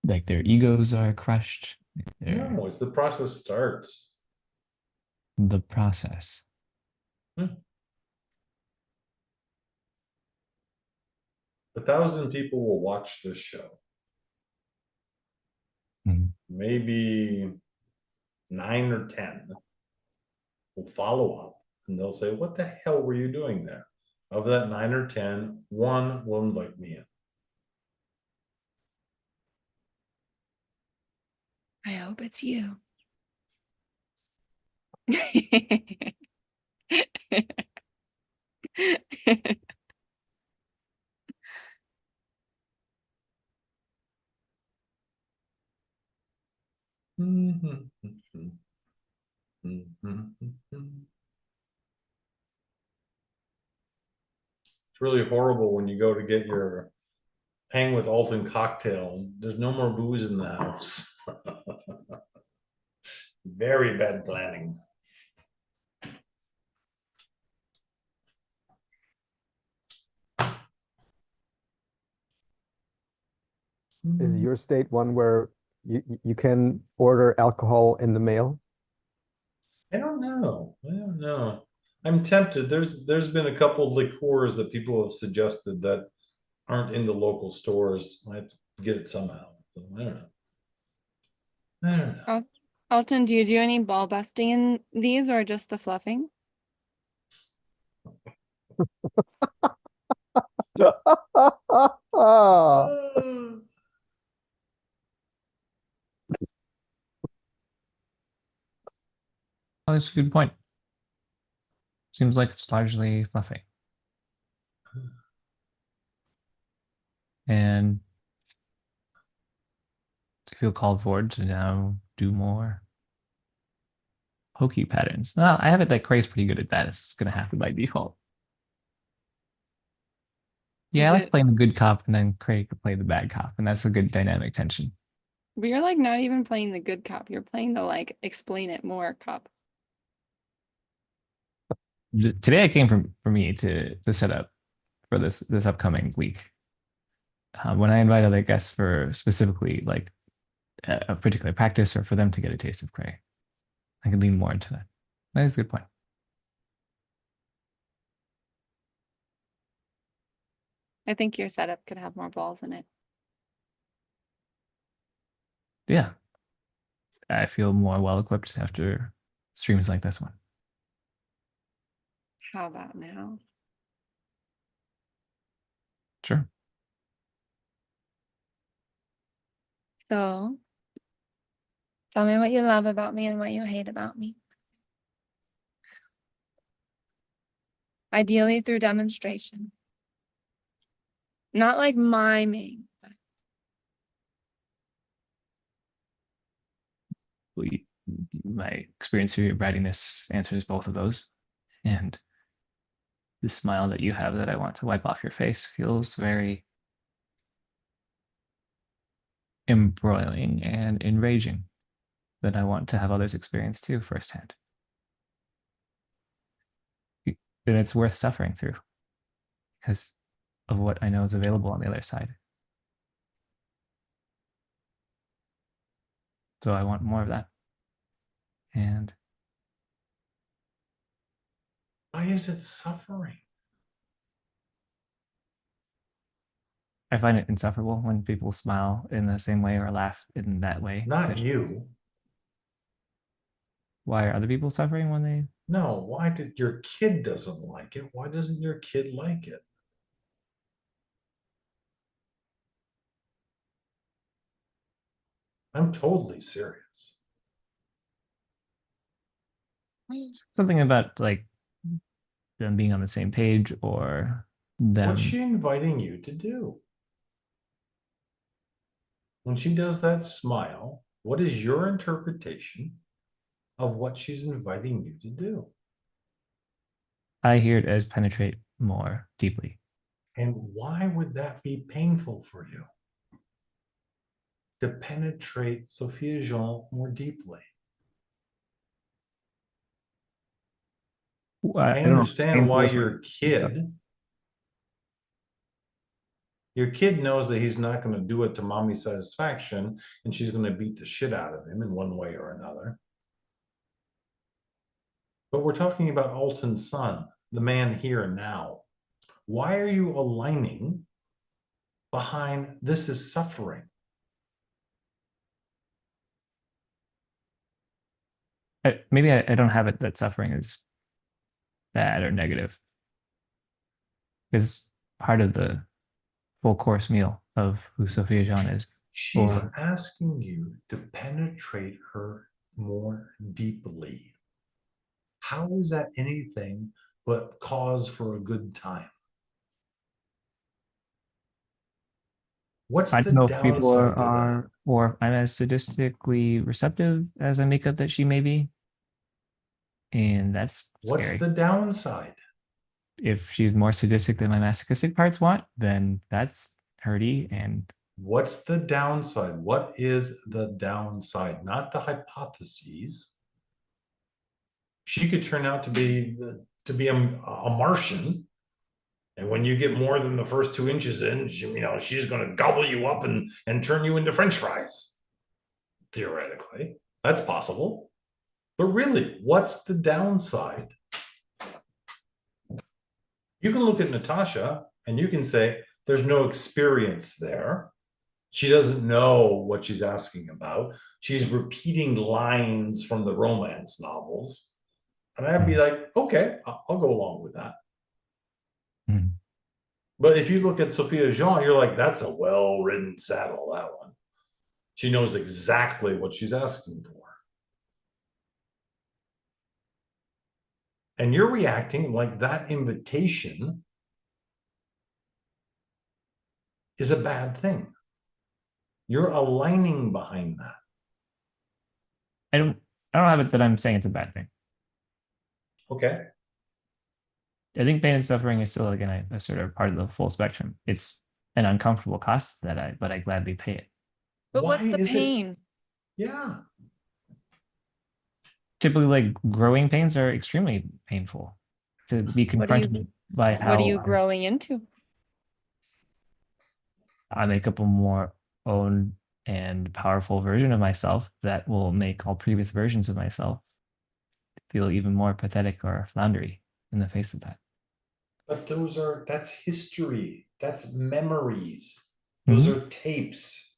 Like their egos are crushed. No, it's the process starts. The process. 1,000 people will watch this show. Mhm. Maybe 9 or 10 will follow up and they'll say, "What the hell were you doing there?" Of that 9 or 10, one will invite me in. I hope it's you. It's really horrible when you go to get your hang with Alton cocktail. There's no more booze in the house. Very bad planning. Is your state one where you can order alcohol in the mail? I don't know. I don't know. I'm tempted. There's been a couple liqueurs that people have suggested that aren't in the local stores. I have to get it somehow. So I don't know. I don't know. Alton, do you do any ball busting in these or just the fluffing? Oh, that's a good point. Seems like it's largely fluffy. And I feel called forward to now do more pokey patterns. No, I have it that Cray's pretty good at that. It's just gonna happen by default. Yeah, I Is like playing the good cop and then Cray could play the bad cop, and that's a good dynamic tension. But you're like not even playing the good cop. You're playing the like explain it more cop. Today I came for me to set up for this upcoming week. When I invite other guests for specifically like a particular practice or for them to get a taste of Cray, I could lean more into that. That is a good point. I think your setup could have more balls in it. Yeah. I feel more well equipped after streams like this one. How about now? Sure. So tell me what you love about me and what you hate about me. Ideally through demonstration. Not like miming. But My experience through your brattiness answers both of those. And the smile that you have that I want to wipe off your face feels very embroiling and enraging that I want to have others experience too firsthand. And it's worth suffering through because of what I know is available on the other side. So I want more of that. And Why is it suffering? I find it insufferable when people smile in the same way or laugh in that way. Not you. Why are other people suffering when they? No, why did your kid doesn't like it? Why doesn't your kid like it? I'm totally serious. Something about like them being on the same page or them. What's she inviting you to do? When she does that smile, what is your interpretation of what she's inviting you to do? I hear it as penetrate more deeply. And why would that be painful for you? To penetrate Sophia Jean more deeply. I don't know, understand why painful your kid knows that he's not going to do it to mommy's satisfaction, and she's going to beat the shit out of him in one way or another. But we're talking about Alton's son, the man here and now. Why are you aligning behind this is suffering? Maybe I don't have it that suffering is bad or negative. Because part of the full course meal of who Sophia Jean is. She's Or asking you to penetrate her more deeply. How is that anything but cause for a good time? What's I the don't know if people downside to that? are, or if I'm as sadistically receptive as I make up that she may be. And that's What's scary. the downside? If she's more sadistic than my masochistic parts want, then that's hurty. And What's the downside? What is the downside? Not the hypotheses. She could turn out to be a Martian, and when you get more than the first 2 inches in, she's going to gobble you up and turn you into French fries. Theoretically, that's possible. But really, what's the downside? You can look at Natasha and you can say, there's no experience there. She doesn't know what she's asking about. She's repeating lines from the romance novels. And I'd be like, okay, I'll go along with that. Mm. But if you look at Sophia Jean, you're like, that's a well-written saddle, that one. She knows exactly what she's asking for. And you're reacting like that invitation is a bad thing. You're aligning behind that. I don't have it that I'm saying it's a bad thing. Okay. I think pain and suffering is still, again, a sort of part of the full spectrum. It's an uncomfortable cost but I gladly pay it. But Why what's the is it- pain? Yeah. Typically, like growing pains are extremely painful. to be confronted by What how are you growing into? I make up a more own and powerful version of myself that will make all previous versions of myself feel even more pathetic or floundery in the face of that. But that's history. That's memories. Those are tapes.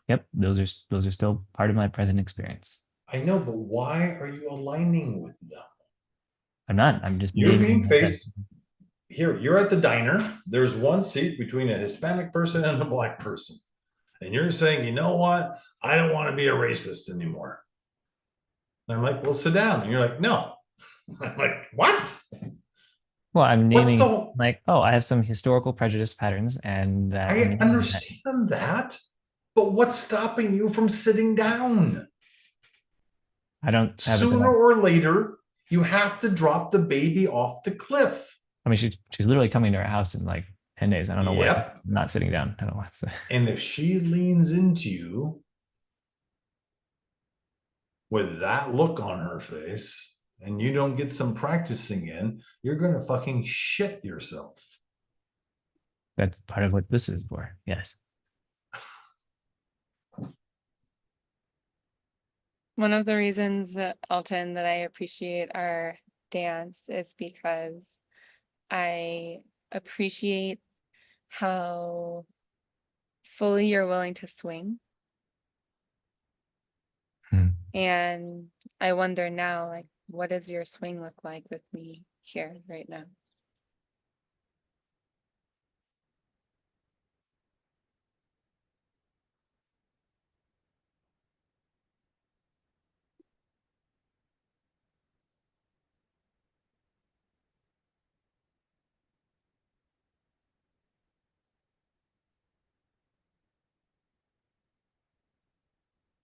Yep, those are still part of my present experience. I know, but why are you aligning with them? I'm not. I'm just You're naming being that- faced here. You're at the diner. There's one seat between a Hispanic person and a black person. And you're saying, you know what? I don't want to be a racist anymore. And I'm like, well, sit down. And you're like, no. I'm like, what? Well, I'm What's naming the like, oh, I have some historical prejudice patterns, and that I understand that, but what's stopping you from sitting down? I don't have it. Sooner or later, you have to drop the baby off the cliff. I mean, she's literally coming to our house in like 10 days. I don't know what. Yep. I'm not sitting down. I don't want to. And if she leans into you with that look on her face and you don't get some practicing in, you're going to fucking shit yourself. That's part of what this is for. Yes. One of the reasons, Alton, that I appreciate our dance is because I appreciate how fully you're willing to swing. Hmm. And I wonder now, like, what does your swing look like with me here right now?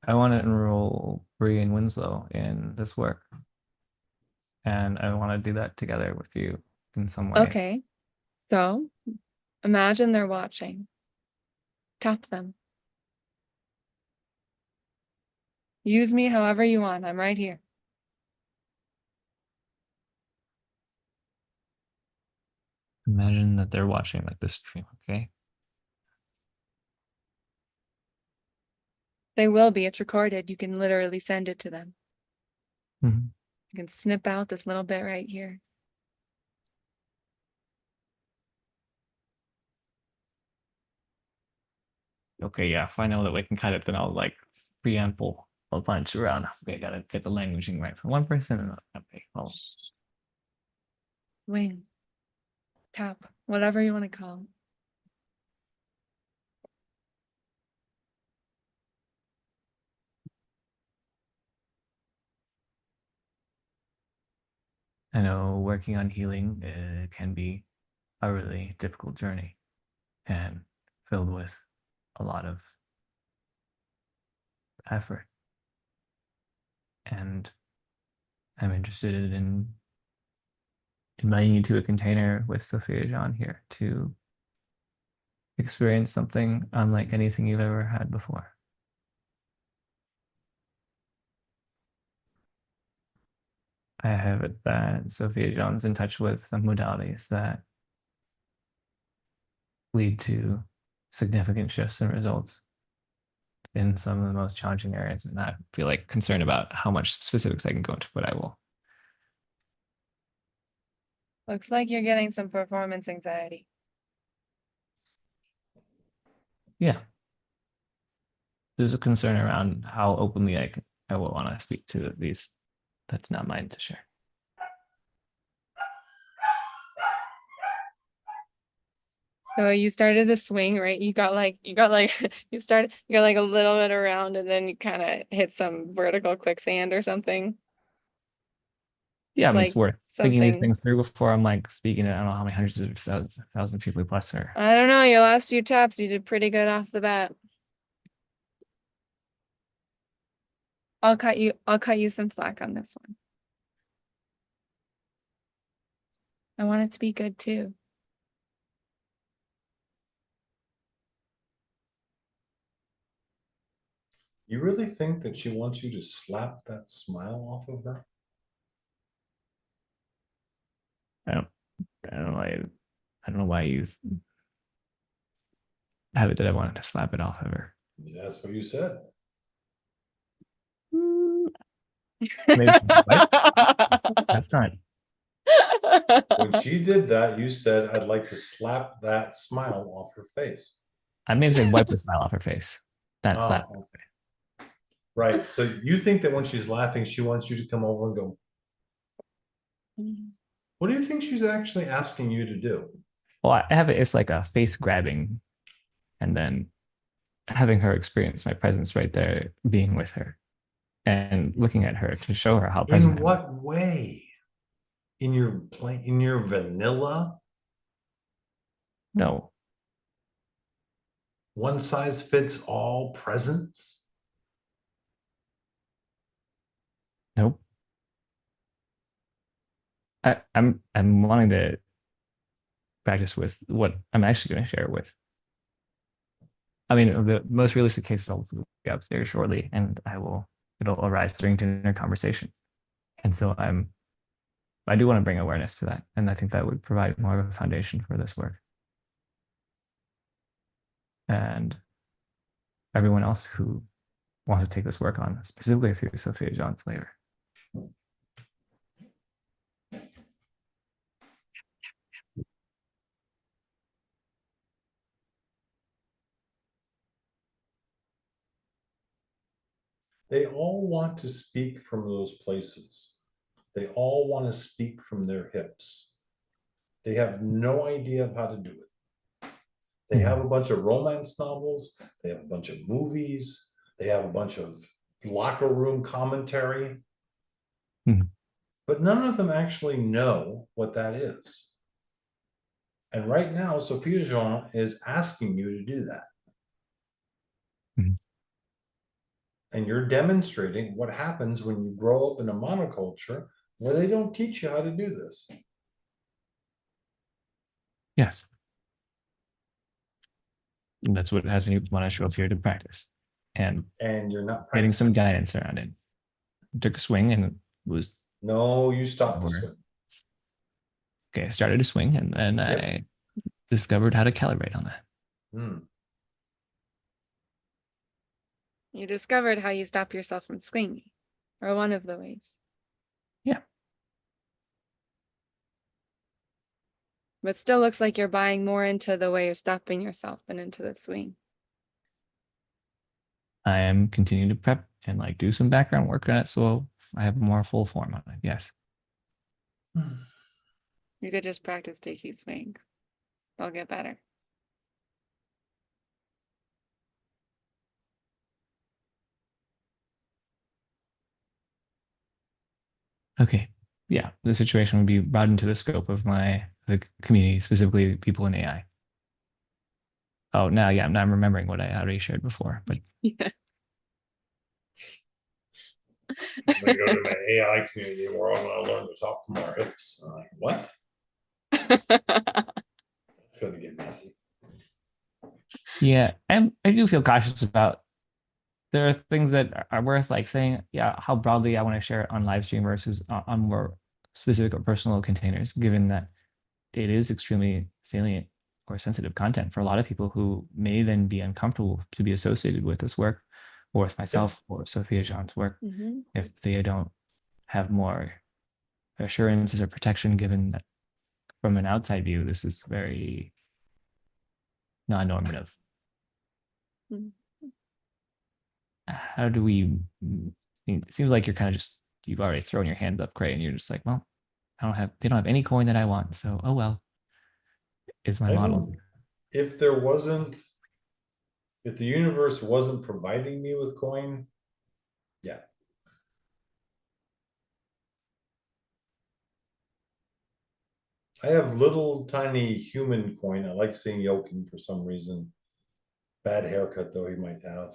I want to enroll Bree and Winslow in this work. And I want to do that together with you in some way. Okay, so imagine they're watching. Tap them. Use me however you want. I'm right here. Imagine that they're watching like this stream, okay? They will be. It's recorded. You can literally send it to them. Mm-hmm. You can snip out this little bit right here. Okay, yeah, if I know that we can cut it, then I'll like preamble a bunch around. Okay, gotta get the languaging right for one person. Okay, well, Wing. Tap. Whatever you want to call it. I know working on healing can be a really difficult journey and filled with a lot of effort. And I'm interested in inviting you to a container with Sophia Jean here to experience something unlike anything you've ever had before. I have it that Sophia Jean's in touch with some modalities that lead to significant shifts in results in some of the most challenging areas. And I feel like concerned about how much specifics I can go into, but I will. Looks like you're getting some performance anxiety. Yeah. There's a concern around how openly I will want to speak to these. That's not mine to share. So you started the swing, right? You got like you got like you got like a little bit around and then you kind of hit some vertical quicksand or something. Yeah, I mean, Like it's worth thinking these something. things through before I'm like speaking to I don't know how many hundreds of thousand people plus are. I don't know, your last few taps, you did pretty good off the bat. I'll cut you some slack on this one. I want it to be good too. You really think that she wants you to slap that smile off of her? I don't I don't know why. I don't know why you have it that I wanted to slap it off of her. That's what you said. Maybe what? That's not. When she did that, you said, I'd like to slap that smile off her face. I may have said wipe the smile off her face. That's Oh, that. right. So you think that when she's laughing, she wants you to come over and go, what do you think she's actually asking you to do? Well, I have it. It's like a face grabbing, and then having her experience my presence right there, being with her, and looking at her to show her how present. In what way? In your vanilla? No. One size fits all presence? Nope. I'm wanting to practice with what I'm actually going to share with. I mean, the most realistic case I'll be upstairs shortly, and it'll arise during dinner conversation. And so I do want to bring awareness to that, and I think that would provide more of a foundation for this work. And everyone else who wants to take this work on, specifically through Sophia Jean's flavor. They all want to speak from those places. They all want to speak from their hips. They have no idea of how to do it. They have a bunch of romance novels. They have a bunch of movies. They have a bunch of locker room commentary. Mhm. But none of them actually know what that is. And right now, Sophia Jean is asking you to do that. Mhm. And you're demonstrating what happens when you grow up in a monoculture where they don't teach you how to do this. Yes. And that's what has me want to show up here to practice. And you're not getting some practicing. guidance around it. Took a swing and it was No, you stopped the Or- swing. okay. I started to swing, and then Yep. I discovered how to calibrate on that. Hmm. You discovered how you stop yourself from swinging, or one of the ways. Yeah. But still looks like you're buying more into the way you're stopping yourself than into the swing. I am continuing to prep and like do some background work on it, so I have more full form on it. Yes. You could just practice Dickie swing. They'll get better. Okay. Yeah. The situation would be brought into the scope of the community, specifically people in AI. Oh, now, yeah, now I'm remembering what I already shared before, but Yeah. They go to the AI community and we're all gonna learn to talk from our hips. I'm like, what? It's gonna get messy. yeah, I do feel cautious about. There are things that are worth like saying, yeah, how broadly I want to share it on live stream versus on more specific or personal containers, given that it is extremely salient or sensitive content for a lot of people who may then be uncomfortable to be associated with this work or with myself or Sophia Jean's work Mhm. if they don't have more assurances or protection, given that from an outside view, this is very non-normative. Mhm. How do we, it seems like you're kind of just, you've already thrown your hand up, Cray, and you're just like, well, they don't have any coin that I want. So, oh, well, is my I model. don't- if the universe wasn't providing me with coin, yeah. I have little tiny human coin. I like seeing Yokin for some reason. Bad haircut though he might have.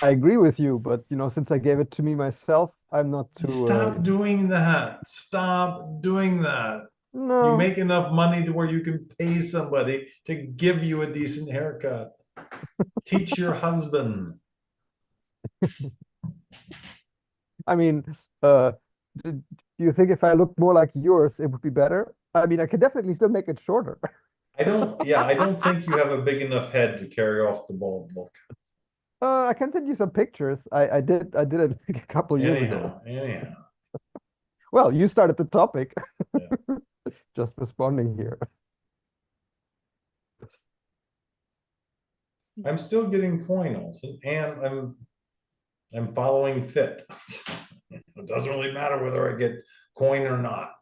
I agree with you, but since I gave it to me myself, I'm not too. Stop doing that. Stop doing that. You No, make enough money to where you can pay somebody to give you a decent haircut. Teach your husband. I mean, Do you think if I looked more like yours, it would be better? I mean, I can definitely still make it shorter. I don't think you have a big enough head to carry off the bald look. I can send you some pictures. I did it like a couple years ago. Anyhow. Well, you started the topic. Yeah. Just responding here. I'm still getting coin Alton, and I'm following fit. It doesn't really matter whether I get coin or not.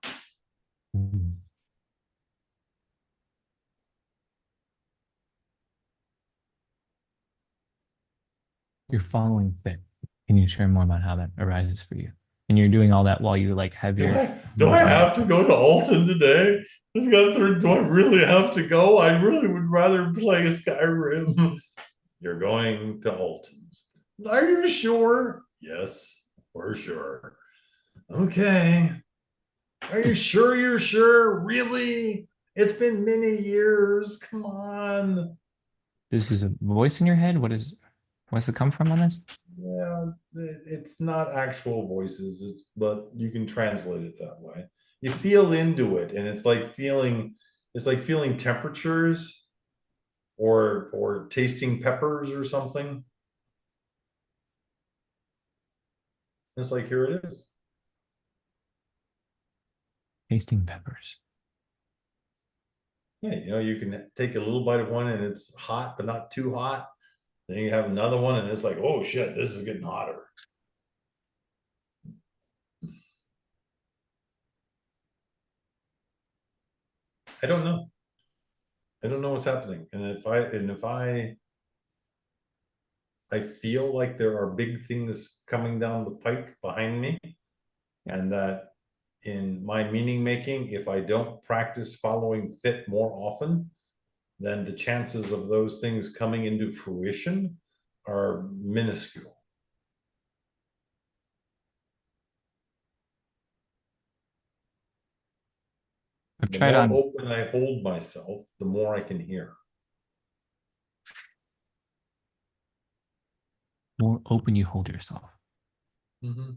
You're following fit. Can you share more about how that arises for you? And you're doing all that while you like have your. Do I have to go to Alton today? Do I really have to go? I really would rather play Skyrim. You're going to Alton's. Are you sure? Yes, we're sure. Okay. Are you sure you're sure? Really? It's been many years. Come on. This is a voice in your head. What's it come from on this? Yeah, it's not actual voices, but you can translate it that way. You feel into it, and it's like feeling temperatures or tasting peppers or something. It's like, here it is. Tasting peppers. Yeah, you can take a little bite of one and it's hot, but not too hot. Then you have another one and it's like, oh shit, this is getting hotter. I don't know. I don't know what's happening. And if I feel like there are big things coming down the pike behind me, and that in my meaning making, if I don't practice following fit more often, then the chances of those things coming into fruition are minuscule. I've The tried more on. open I hold myself, the more I can hear. More open you hold yourself. Mm-hmm.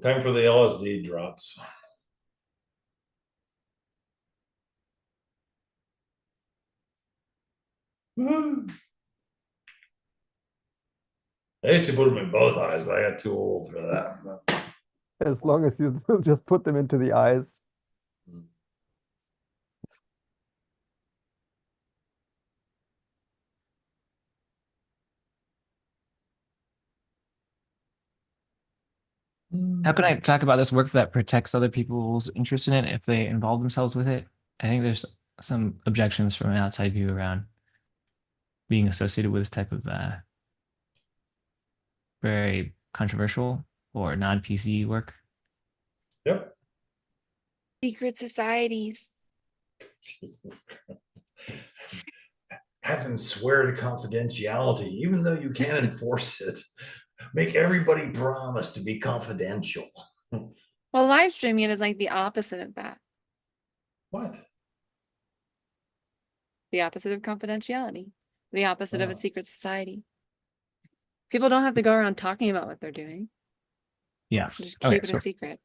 Time for the LSD drops. I used to put them in both eyes, but I got too old for that. As long as you just put them into the eyes. How can I talk about this work that protects other people's interest in it if they involve themselves with it? I think there's some objections from an outside view around being associated with this type of very controversial or non-PC work. Yep. Secret societies. Jesus. Have them swear to confidentiality, even though you can't enforce it. Make everybody promise to be confidential. Well, live streaming is like the opposite of that. What? The opposite of confidentiality. The opposite of a Oh. secret society. People don't have to go around talking about what they're doing. Yeah. Just Okay, keep it so a secret.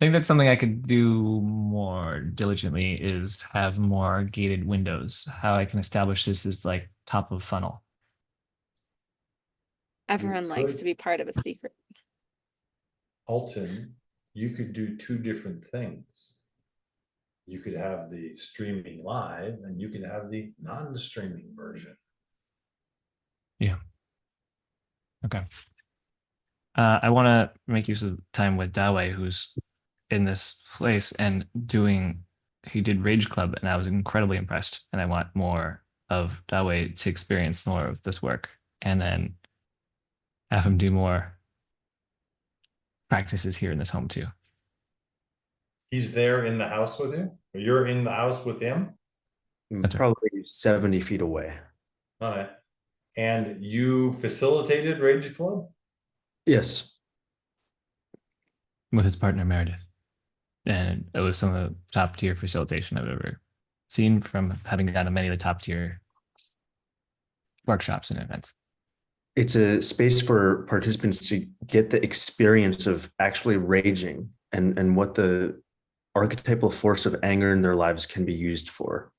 I think that's something I could do more diligently is have more gated windows. How I can establish this is like top of funnel. Everyone likes could- to be part of a secret. Alton, you could do two different things. You could have the streaming live and you can have the non-streaming version. Yeah. Okay. I want to make use of time with Dawei, who's in this place and he did Rage Club, and I was incredibly impressed. And I want more of Dawei to experience more of this work, and then have him do more practices here in this home too. He's there in the house with you? Or you're in the house with him? That's right. Probably 70 feet away. All right. And you facilitated Rage Club? Yes. With his partner Meredith. And it was some of the top tier facilitation I've ever seen from having gone to many of the top tier workshops and events. It's a space for participants to get the experience of actually raging and what the archetypal force of anger in their lives can be used for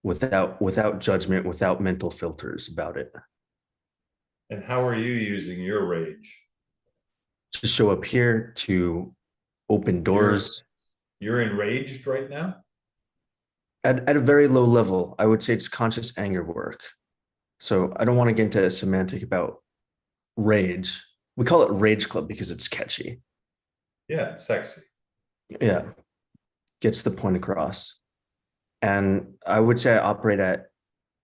without judgment, without mental filters about it. And how are you using your rage? To show up here, to open doors You're enraged right now? at a very low level. I would say it's conscious anger work. So I don't want to get into a semantic about rage. We call it Rage Club because it's catchy. Yeah, it's sexy. Yeah. Gets the point across. And I would say I operate at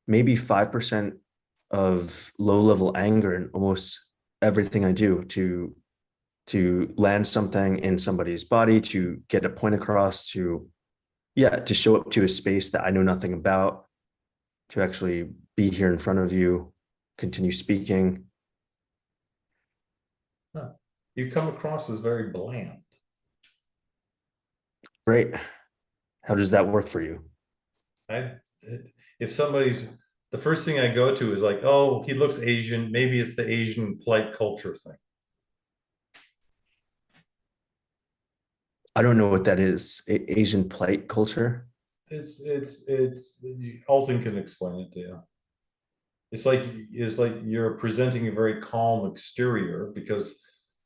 maybe 5% of low level anger in almost everything I do to land something in somebody's body, to get a point across, to show up to a space that I know nothing about, to actually be here in front of you, continue speaking. Huh. You come across as very bland. Great. How does that work for you? If somebody's, the first thing I go to is like, oh, he looks Asian, maybe it's the Asian polite culture thing. I don't know what that is. Asian polite culture. It's Alton can explain it to you. It's like you're presenting a very calm exterior because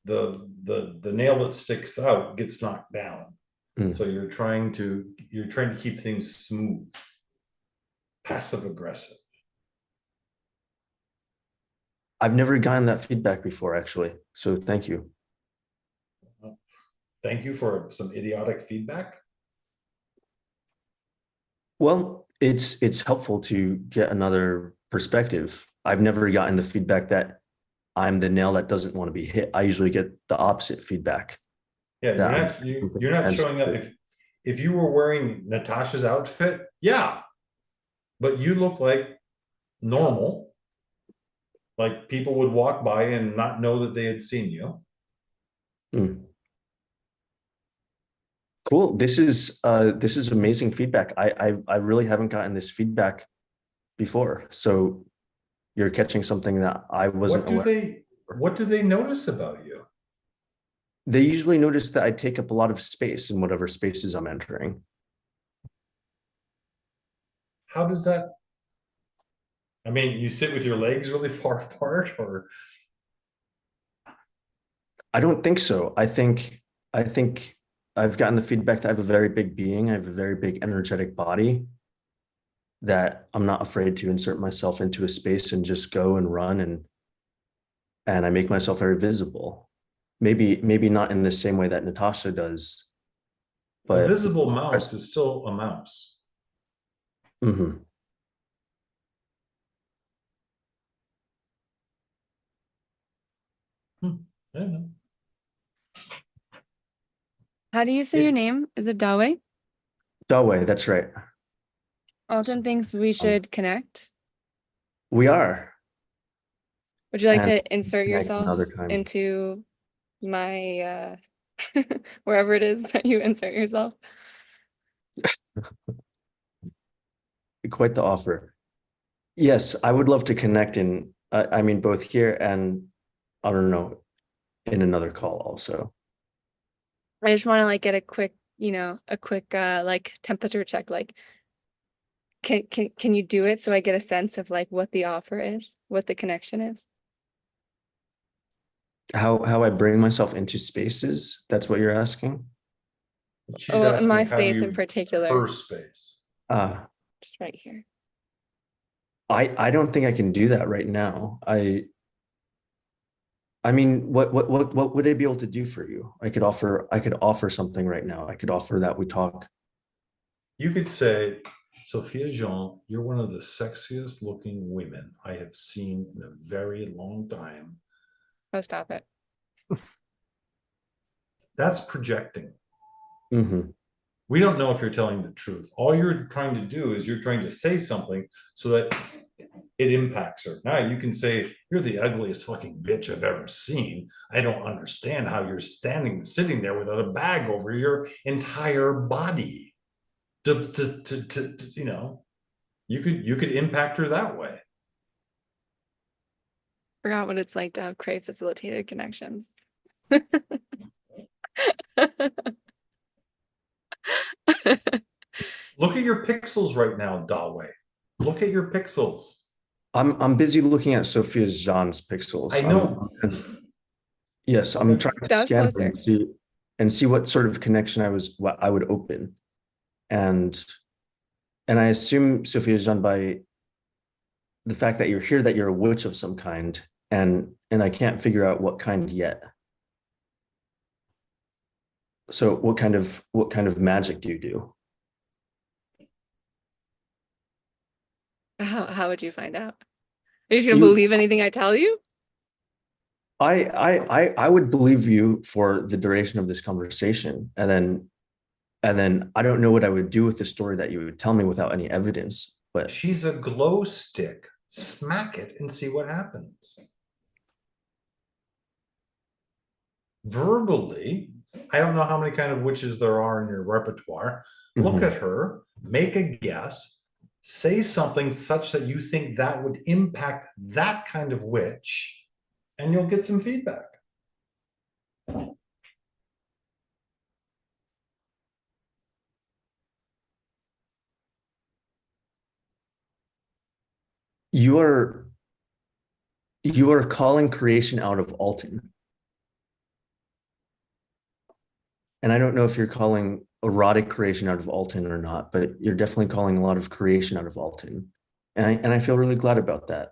the nail that sticks out gets knocked down. So you're trying to keep things smooth, passive aggressive. I've never gotten that feedback before, actually. So thank you. Thank you for some idiotic feedback. Well, it's helpful to get another perspective. I've never gotten the feedback that I'm the nail that doesn't want to be hit. I usually get the opposite feedback. Yeah, you're not showing up. If you were wearing Natasha's outfit, yeah, but you look like normal. Like people would walk by and not know that they had seen you. Cool. This is amazing feedback. I really haven't gotten this feedback before. So you're catching something that I wasn't aware. What do they notice about you? They usually notice that I take up a lot of space in whatever spaces I'm entering. How does that? I mean, you sit with your legs really far apart, or? I don't think so. I think I've gotten the feedback that I have a very big being. I have a very big energetic body that I'm not afraid to insert myself into a space and just go and run, and I make myself very visible. Maybe not in the same way that Natasha does, but a visible mouse is still a mouse. Mm-hmm. I don't know. How do you say your name? Is it Dawe? Dawe, that's right. Alton thinks we should connect. We are. Would you like And to insert connect yourself another time. into my wherever it is that you insert yourself? Quite the offer. Yes, I would love to connect I mean, both here and I don't know, in another call also. I just want to like get a quick, like temperature check. Like, can you do it so I get a sense of like what the offer is, what the connection is? How I bring myself into spaces, that's what you're asking? She's Oh, asking my how space you- in particular. Her space. Just right here. I don't think I can do that right now. I mean, what would I be able to do for you? I could offer something right now. I could offer that we talk. You could say, Sophia Jean, you're one of the sexiest looking women I have seen in a very long time. Oh, stop it. That's projecting. Mm-hmm. We don't know if you're telling the truth. All you're trying to do is you're trying to say something so that it impacts her. Now you can say, you're the ugliest fucking bitch I've ever seen. I don't understand how you're sitting there without a bag over your entire body. You know, you could impact her that way. Forgot what it's like to have Cray facilitated connections. Look at your pixels right now, Dawei. Look at your pixels. I'm busy looking at Sophia Jean's pixels. I know. Yes, I'm trying to Down scan them closer. and see what sort of connection what I would open. And I assume, Sophia Jean, by the fact that you're here, that you're a witch of some kind, and I can't figure out what kind yet. So what kind of magic do you do? How would you find out? Are you just gonna You- believe anything I tell you? I would believe you for the duration of this conversation, and then I don't know what I would do with the story that you would tell me without any evidence. But She's a glow stick. Smack it and see what happens. Verbally, I don't know how many kind of witches there are in your repertoire. Look Mhm. at her, make a guess, say something such that you think that would impact that kind of witch, and you'll get some feedback. you are calling creation out of Alton. And I don't know if you're calling erotic creation out of Alton or not, but you're definitely calling a lot of creation out of Alton. And I feel really glad about that.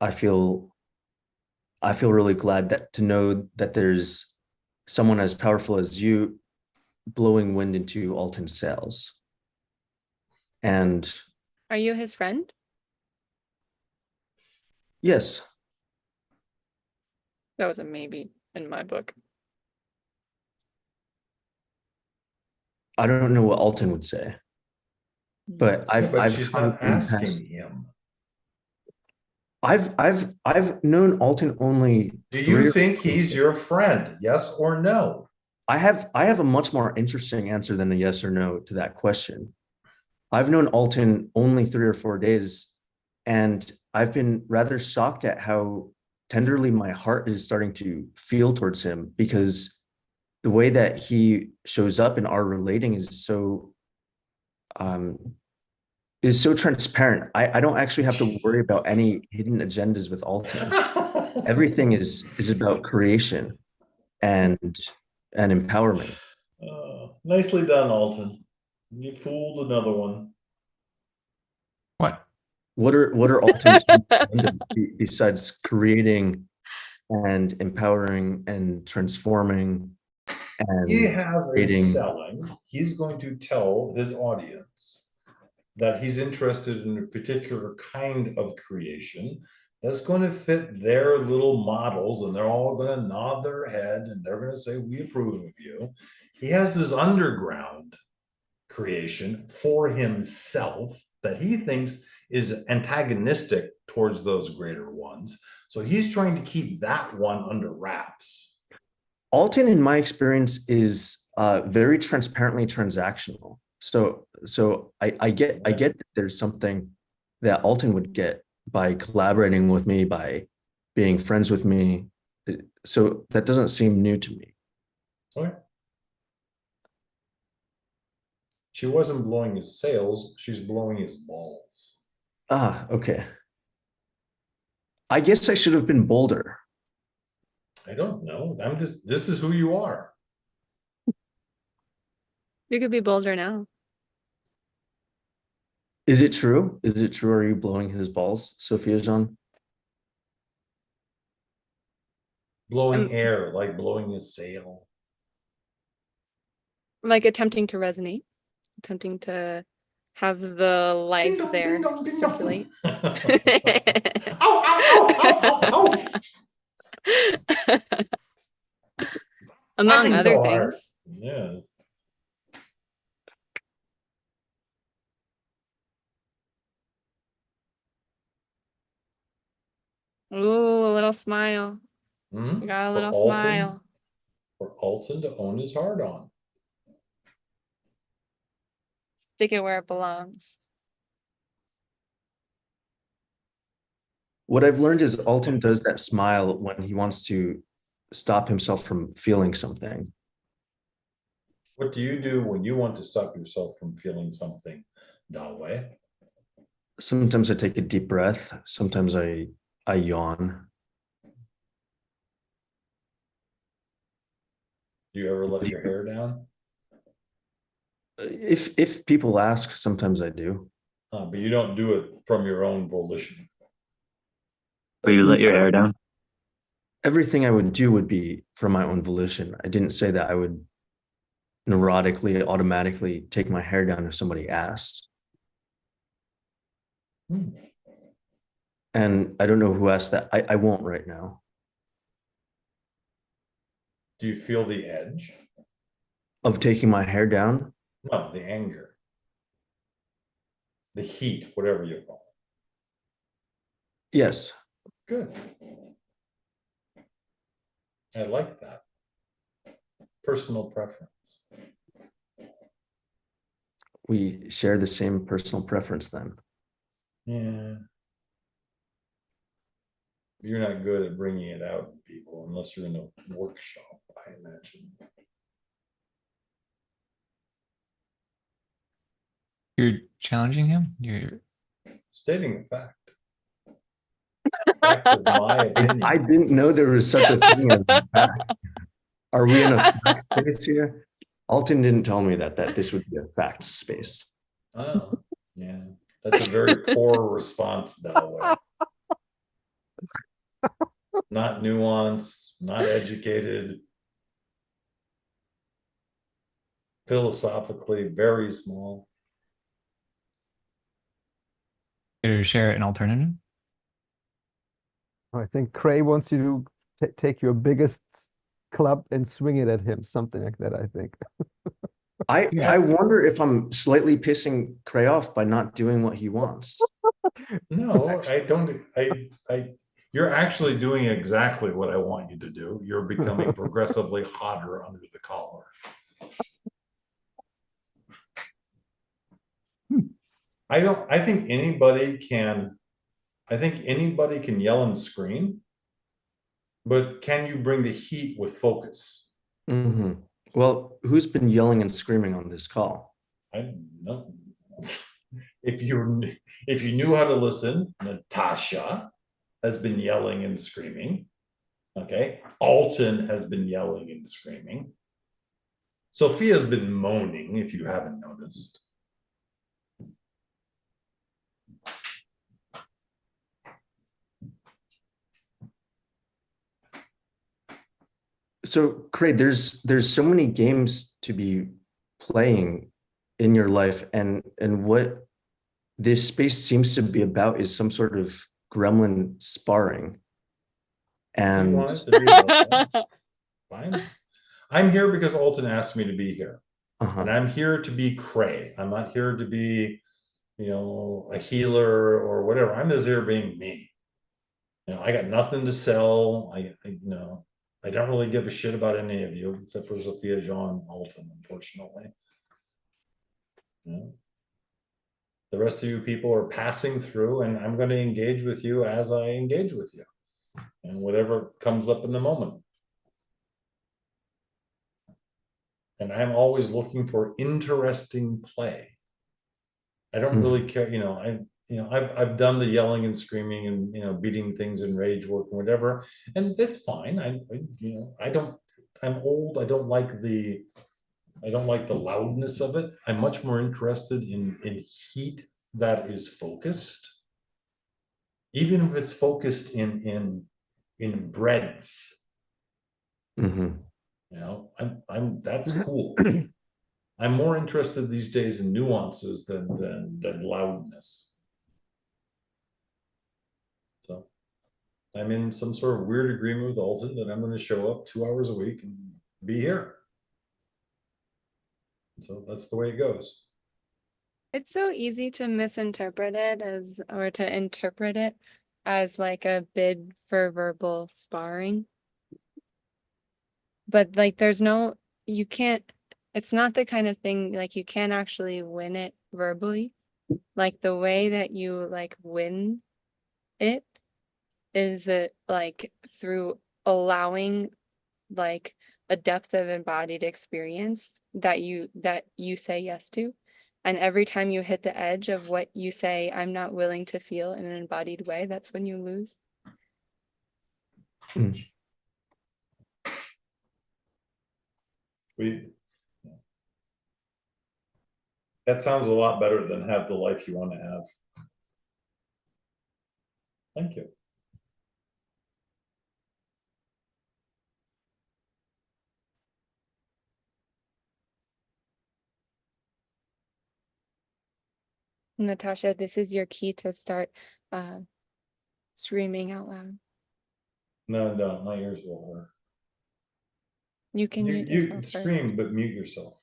I feel really glad that to know that there's someone as powerful as you blowing wind into Alton's sails. And Are you his friend? yes, That was a maybe in my book. I don't know what Alton would say, but Yeah, but I've she's come not in past- asking him. I've known Alton only. Do 3 you or think 4 he's days. your friend? Yes or no? I have a much more interesting answer than a yes or no to that question. I've known Alton only 3 or 4 days, and I've been rather shocked at how tenderly my heart is starting to feel towards him, because the way that he shows up in our relating is so transparent. I don't actually have to worry about any hidden agendas with Alton. Everything is about creation and empowerment. Nicely done, Alton. You fooled another one. What? What are Alton's agendas besides creating and empowering and transforming He and has a creating? selling. He's going to tell his audience that he's interested in a particular kind of creation that's going to fit their little models, and they're all going to nod their head and they're going to say, we approve of you. He has this underground creation for himself that he thinks is antagonistic towards those greater ones. So he's trying to keep that one under wraps. Alton, in my experience, is very transparently transactional. So I get that there's something that Alton would get by collaborating with me, by being friends with me. So that doesn't seem new to me. Okay. She wasn't blowing his sails, she's blowing his balls. Ah, okay. I guess I should have been bolder. I don't know. This is who you are. You could be bolder now. Is it true? Is it true? Are you blowing his balls, Sophia Jean? Blowing air, like blowing his sail. Like attempting to resonate, attempting to have the life Ding dong, there ding dong, ding dong. circulate. Ow, ow, ow, ow, ow. Among Laughing other so hard. things. Yes. Ooh, a little smile. Hmm? Got a For little Alton- smile. For Alton to own his hard on. Stick it where it belongs. What I've learned is Alton does that smile when he wants to stop himself from feeling something. What do you do when you want to stop yourself from feeling something, Dawei? Sometimes I take a deep breath. Sometimes I yawn. Do you ever let your hair down? If people ask, sometimes I do. But you don't do it from your own volition. Or you let your hair down? Everything I would do would be from my own volition. I didn't say that I would neurotically, automatically take my hair down if somebody asked. Hmm. And I don't know who asked that. I won't right now. Do you feel the edge? Of taking my hair down? No, the anger. The heat, whatever you call Yes. it. Good. I like that. Personal preference. We share the same personal preference then. Yeah. You're not good at bringing it out in people unless you're in a workshop, I imagine. You're challenging him? You're Stating a fact. Fact of my opinion. I didn't know there was such a thing as fact. Are we in a fact space here? Alton didn't tell me that this would be a fact space. Oh, yeah. That's a very poor response, Dalloway. Not nuanced, not educated. Philosophically, very small. here to share an alternative? I think Cray wants you to take your biggest club and swing it at him, something like that, I think. Yeah. I wonder if I'm slightly pissing Cray off by not doing what he wants. No, I don't. You're actually doing exactly what I want you to do. You're becoming progressively hotter under the collar. I think anybody can yell and scream, but can you bring the heat with focus? Mhm. Well, who's been yelling and screaming on this call? I don't know. If you knew how to listen, Natasha has been yelling and screaming. Okay. Alton has been yelling and screaming. Sophia's been moaning, if you haven't noticed. So, Cray, there's so many games to be playing in your life, and what this space seems to be about is some sort of gremlin sparring. Do you And want it to be about that? Fine. I'm here because Alton asked me to be here. And I'm here to be Cray. I'm not here to be, a healer or whatever. I'm just here being me. I got nothing to sell. I don't really give a shit about any of you except for Sophia Jean Alton, unfortunately. The rest of you people are passing through, and I'm going to engage with you as I engage with you, and whatever comes up in the moment. And I'm always looking for interesting play. I don't really care, I've done the yelling and screaming and beating things in rage work and whatever, and that's fine. I'm old. I don't like the loudness of it. I'm much more interested in heat that is focused, even if it's focused in breadth. Mhm. That's cool. I'm more interested these days in nuances than loudness. So I'm in some sort of weird agreement with Alton that I'm going to show up 2 hours a week and be here. So that's the way it goes. It's so easy to misinterpret it or to interpret it as like a bid for verbal sparring. But like there's no, you can't, it's not the kind of thing like you can't actually win it verbally. Like the way that you like win it is it like through allowing like a depth of embodied experience that you say yes to. And every time you hit the edge of what you say, I'm not willing to feel in an embodied way, that's when you lose. That sounds a lot better than have the life you want to have. Thank you. Natasha, this is your key to start screaming out loud. No, my ears will hurt. You can You, mute you yourself can first. scream, but mute yourself.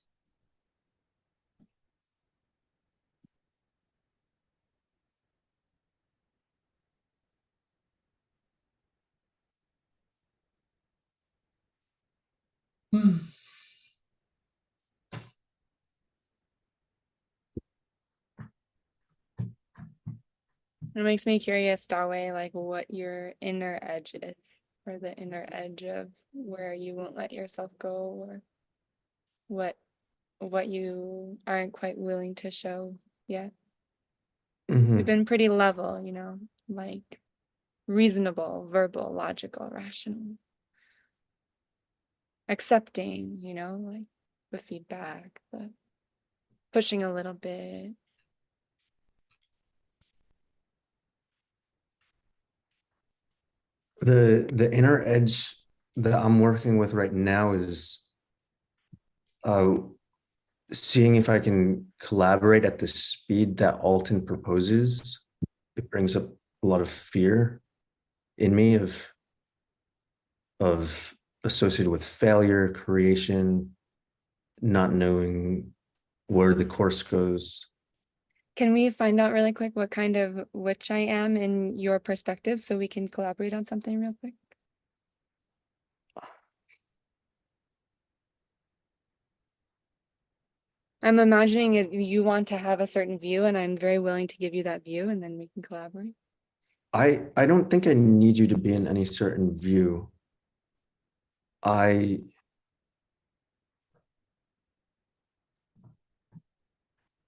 It makes me curious, Dawei, like what your inner edge is, or the inner edge of where you won't let yourself go, or what you aren't quite willing to show yet. Mhm. We've been pretty level, you know, like reasonable, verbal, logical, rational, accepting, you know, like the feedback, the pushing a little bit. The inner edge that I'm working with right now is uh, seeing if I can collaborate at the speed that Alton proposes. It brings up a lot of fear in me of associated with failure, creation, not knowing where the course goes. Can we find out really quick what kind of witch I am in your perspective so we can collaborate on something real quick? I'm imagining it, you want to have a certain view and I'm very willing to give you that view and then we can collaborate. I don't think I need you to be in any certain view. I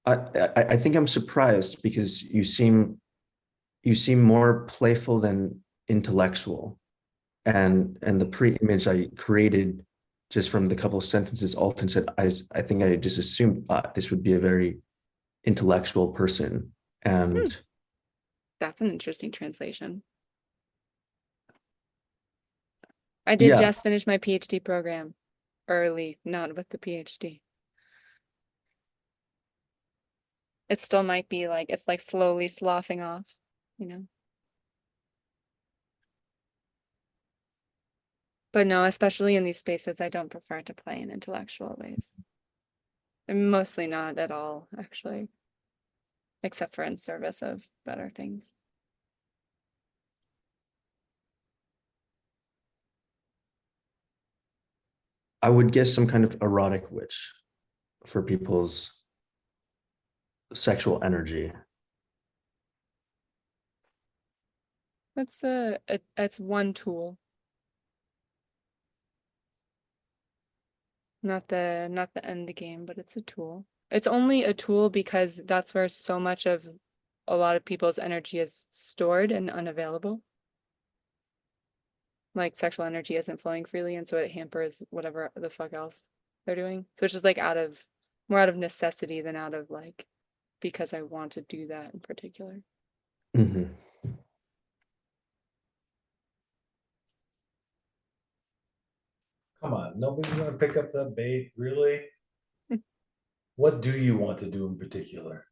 I think I'm surprised because you seem more playful than intellectual, and the pre-image I created just from the couple of sentences Alton said, I think I just assumed this would be a very intellectual person, and That's an interesting translation. I did yeah, just finish my PhD program early, not with the PhD. It still might be like, it's like slowly sloughing off, you know? But no, especially in these spaces, I don't prefer to play in intellectual ways. And mostly not at all, actually. Except for in service of better things. I would guess some kind of erotic witch for people's sexual energy. It's one tool. Not the end game, but it's a tool. It's only a tool because that's where so much of a lot of people's energy is stored and unavailable. Like sexual energy isn't flowing freely, and so it hampers whatever the fuck else they're doing. So it's just like more out of necessity than out of like because I want to do that in particular. Mhm. Come on, nobody's gonna pick up that bait, really? What do you want to do in particular?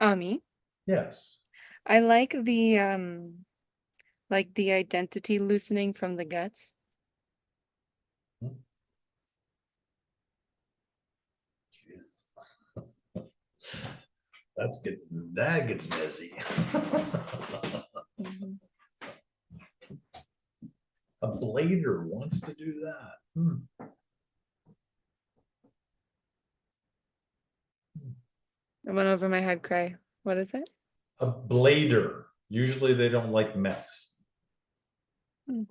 Me? Yes. I like the identity loosening from the guts. Jesus. That gets messy. Mhm. A blader wants to do that. Hmm. It went over my head, Cray. What is it? A blader. Usually they don't like mess. No,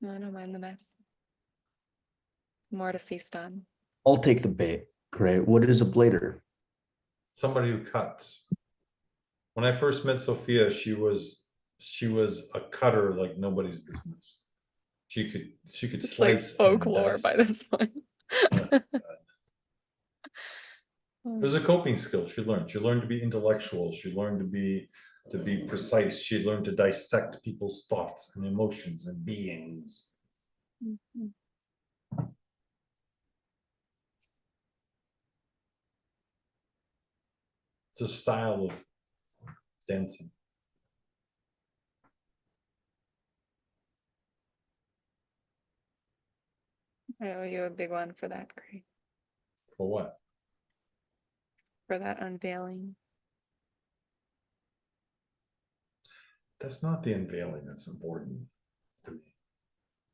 I don't mind the mess. More to feast on. I'll take the bait. Great. What is a blader? Somebody who cuts. When I first met Sophia, she was a cutter like nobody's business. She could It's like slice and folklore dice. by this point. It was a coping skill she learned. She learned to be intellectual. She learned to be precise. She learned to dissect people's thoughts and emotions and beings. Mhm. It's a style of dancing. I owe you a big one for that, Cray. For what? For that unveiling. That's not the unveiling that's important to me.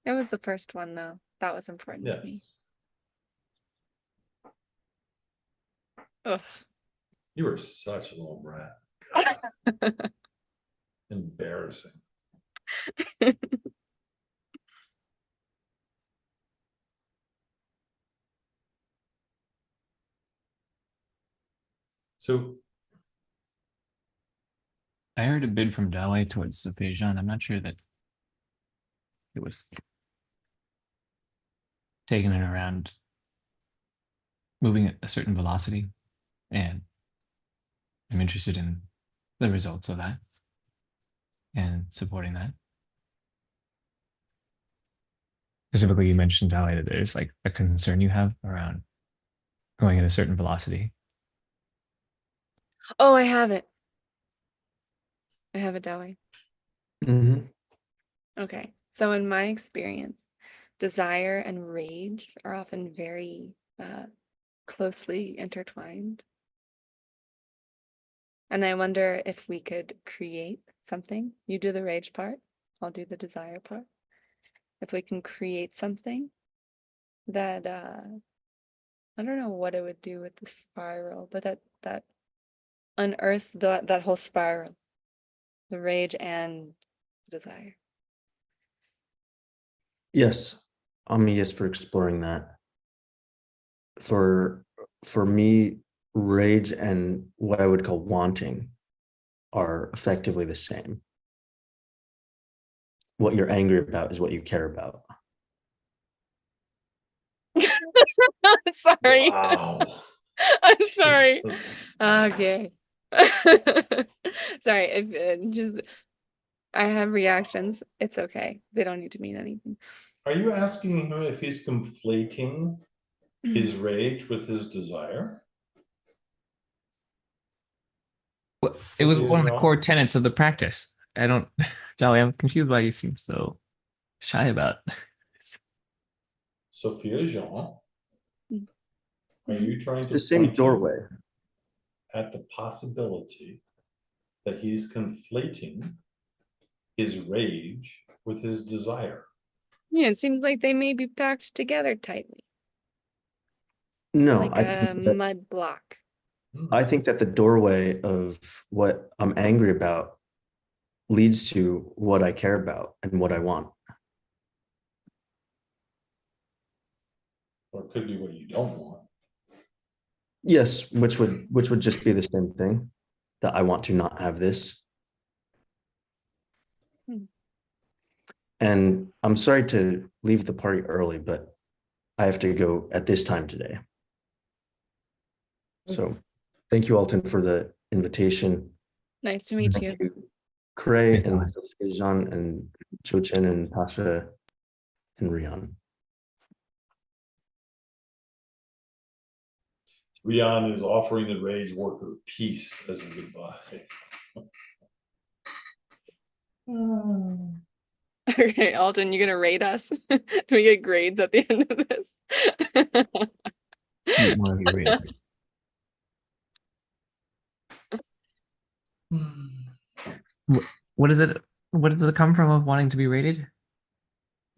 It was the first one though. That was important to me. Yes. Ugh. You were such a little brat. God. Embarrassing. So I heard a bid from Dali towards Sophia Jean. I'm not sure that it was taking it around moving at a certain velocity, and I'm interested in the results of that and supporting that. Specifically, you mentioned, Dali, that there's like a concern you have around going at a certain velocity. Oh, I have it. I have it, Deli. Mm-hmm. Okay. So in my experience, desire and rage are often very closely intertwined. And I wonder if we could create something. You do the rage part, I'll do the desire part. If we can create something that I don't know what it would do with the spiral, but that unearths that whole spiral, the rage and the desire. Yes, I'm a yes for exploring that. For me, rage and what I would call wanting are effectively the same. What you're angry about is what you care about. Sorry. wow. I'm sorry. Jesus. Okay. Sorry, if just I have reactions. It's okay. They don't need to mean anything. Are you asking him if he's conflating his rage with his desire? Well, it was Sophia one of the Jean? core tenets of the practice. I don't, Dali, I'm confused why you seem so shy about this. Sophia Jean, are Mhm. you trying It's to the same point him doorway. at the possibility that he's conflating his rage with his desire? Yeah, it seems like they may be packed together tightly, No, like a mud block. I think that the doorway of what I'm angry about leads to what I care about and what I want. Or it could be what you don't want. Yes, which would just be the same thing, that I want to not have this. Hmm. And I'm sorry to leave the party early, but I have to go at this time today. So thank you, Alton, for the invitation. Nice to meet you. Thank you, Cray Thanks, and Alex. Sophia Jean and Cho Chen and Tasha and Rian. Rian is offering the rage worker peace as a goodbye. Okay, Alton, you gonna rate us? Do we get grades at the end of this? One of you read it. What is it? What does it come from of wanting to be rated?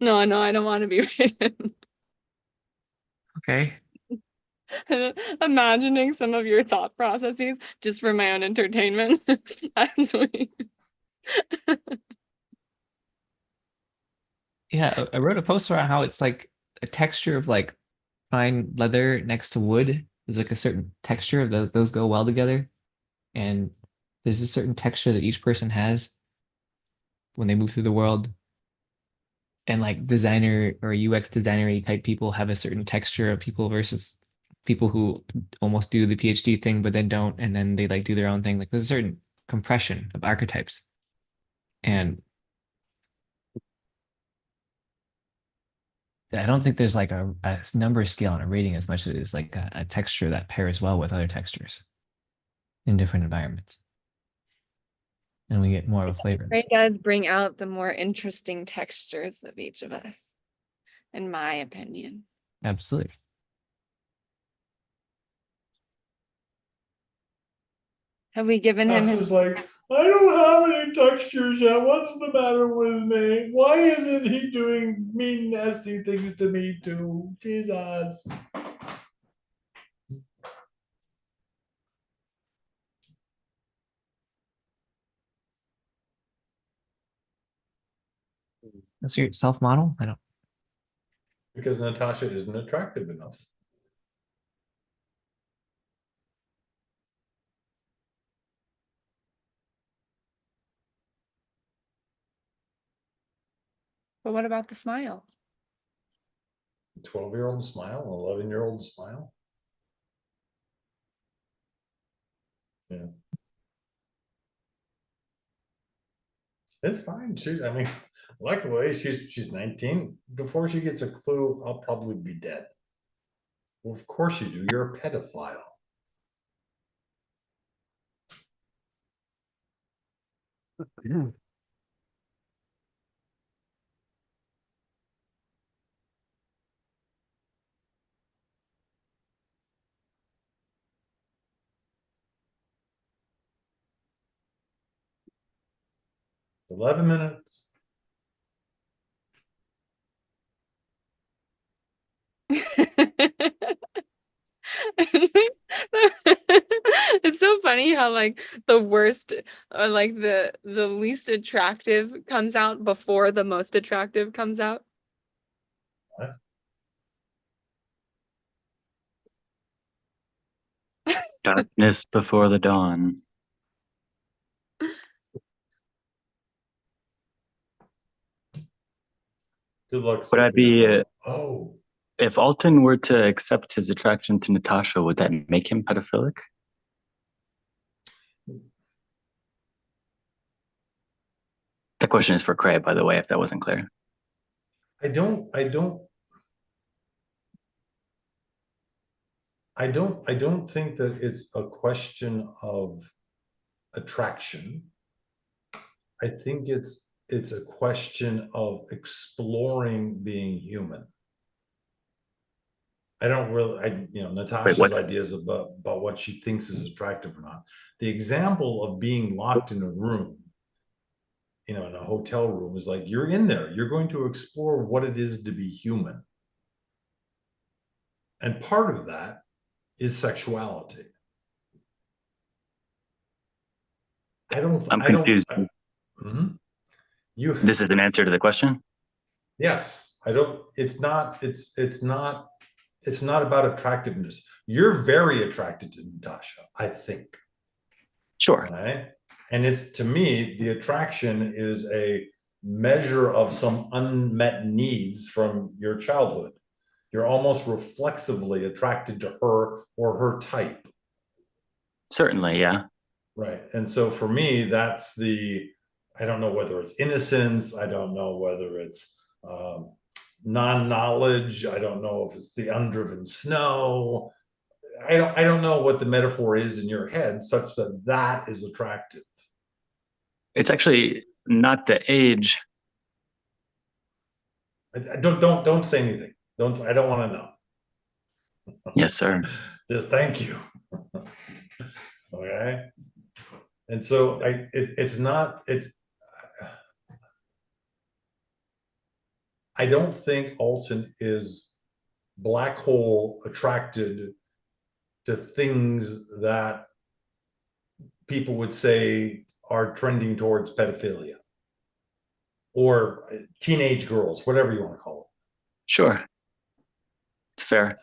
No, I don't want to be rated. Okay. Imagining some of your thought processes just for my own entertainment. That's weird. Yeah, I wrote a post about how it's like a texture of like fine leather next to wood. There's like a certain texture of those go well together. And there's a certain texture that each person has when they move through the world. And like designer or UX designer type people have a certain texture of people versus people who almost do the PhD thing but then don't, and then they like do their own thing. Like there's a certain compression of archetypes. And I don't think there's like a number scale on a rating as much as it is like a texture that pairs well with other textures in different environments. And we get more of a flavor. It does bring out the more interesting textures of each of us, in my opinion. Absolutely. Have we given him Ash his was like, I don't have any textures yet. What's the matter with me? Why isn't he doing mean, nasty things to me too? Jesus. That's your self model? I don't. Because Natasha isn't attractive enough. But what about the smile? 12-year-old smile, 11-year-old smile. Yeah. It's fine. I mean, luckily she's 19. Before she gets a clue, I'll probably be dead. Well, of course you do. You're a pedophile. $11 minutes. It's so funny how like the worst or like the least attractive comes out before the most attractive comes out. Darkness before the dawn. Good luck. Would I Sophia. be, Oh, if Alton were to accept his attraction to Natasha, would that make him pedophilic? The question is for Cray, by the way, if that wasn't clear. I don't think that it's a question of attraction. I think it's a question of exploring being human. I don't really, Natasha's what? ideas about what she thinks is attractive or not. The example of being locked in a room, in a hotel room, is like, you're in there, you're going to explore what it is to be human. And part of that is sexuality. I'm confused. This is an answer to the question? Yes, it's not about attractiveness. You're very attracted to Natasha, I think. Sure. Right? And to me, the attraction is a measure of some unmet needs from your childhood. You're almost reflexively attracted to her or her type. Certainly, yeah. Right. And so for me, that's I don't know whether it's innocence. I don't know whether it's non-knowledge. I don't know if it's the undriven snow. I don't know what the metaphor is in your head such that is attractive. It's actually not the age. Don't say anything. I don't want to know. Yes, sir. Just thank you. Okay. And so it's not, I don't think Alton is black hole attracted to things that people would say are trending towards pedophilia or teenage girls, whatever you want to call Sure. It's fair. it.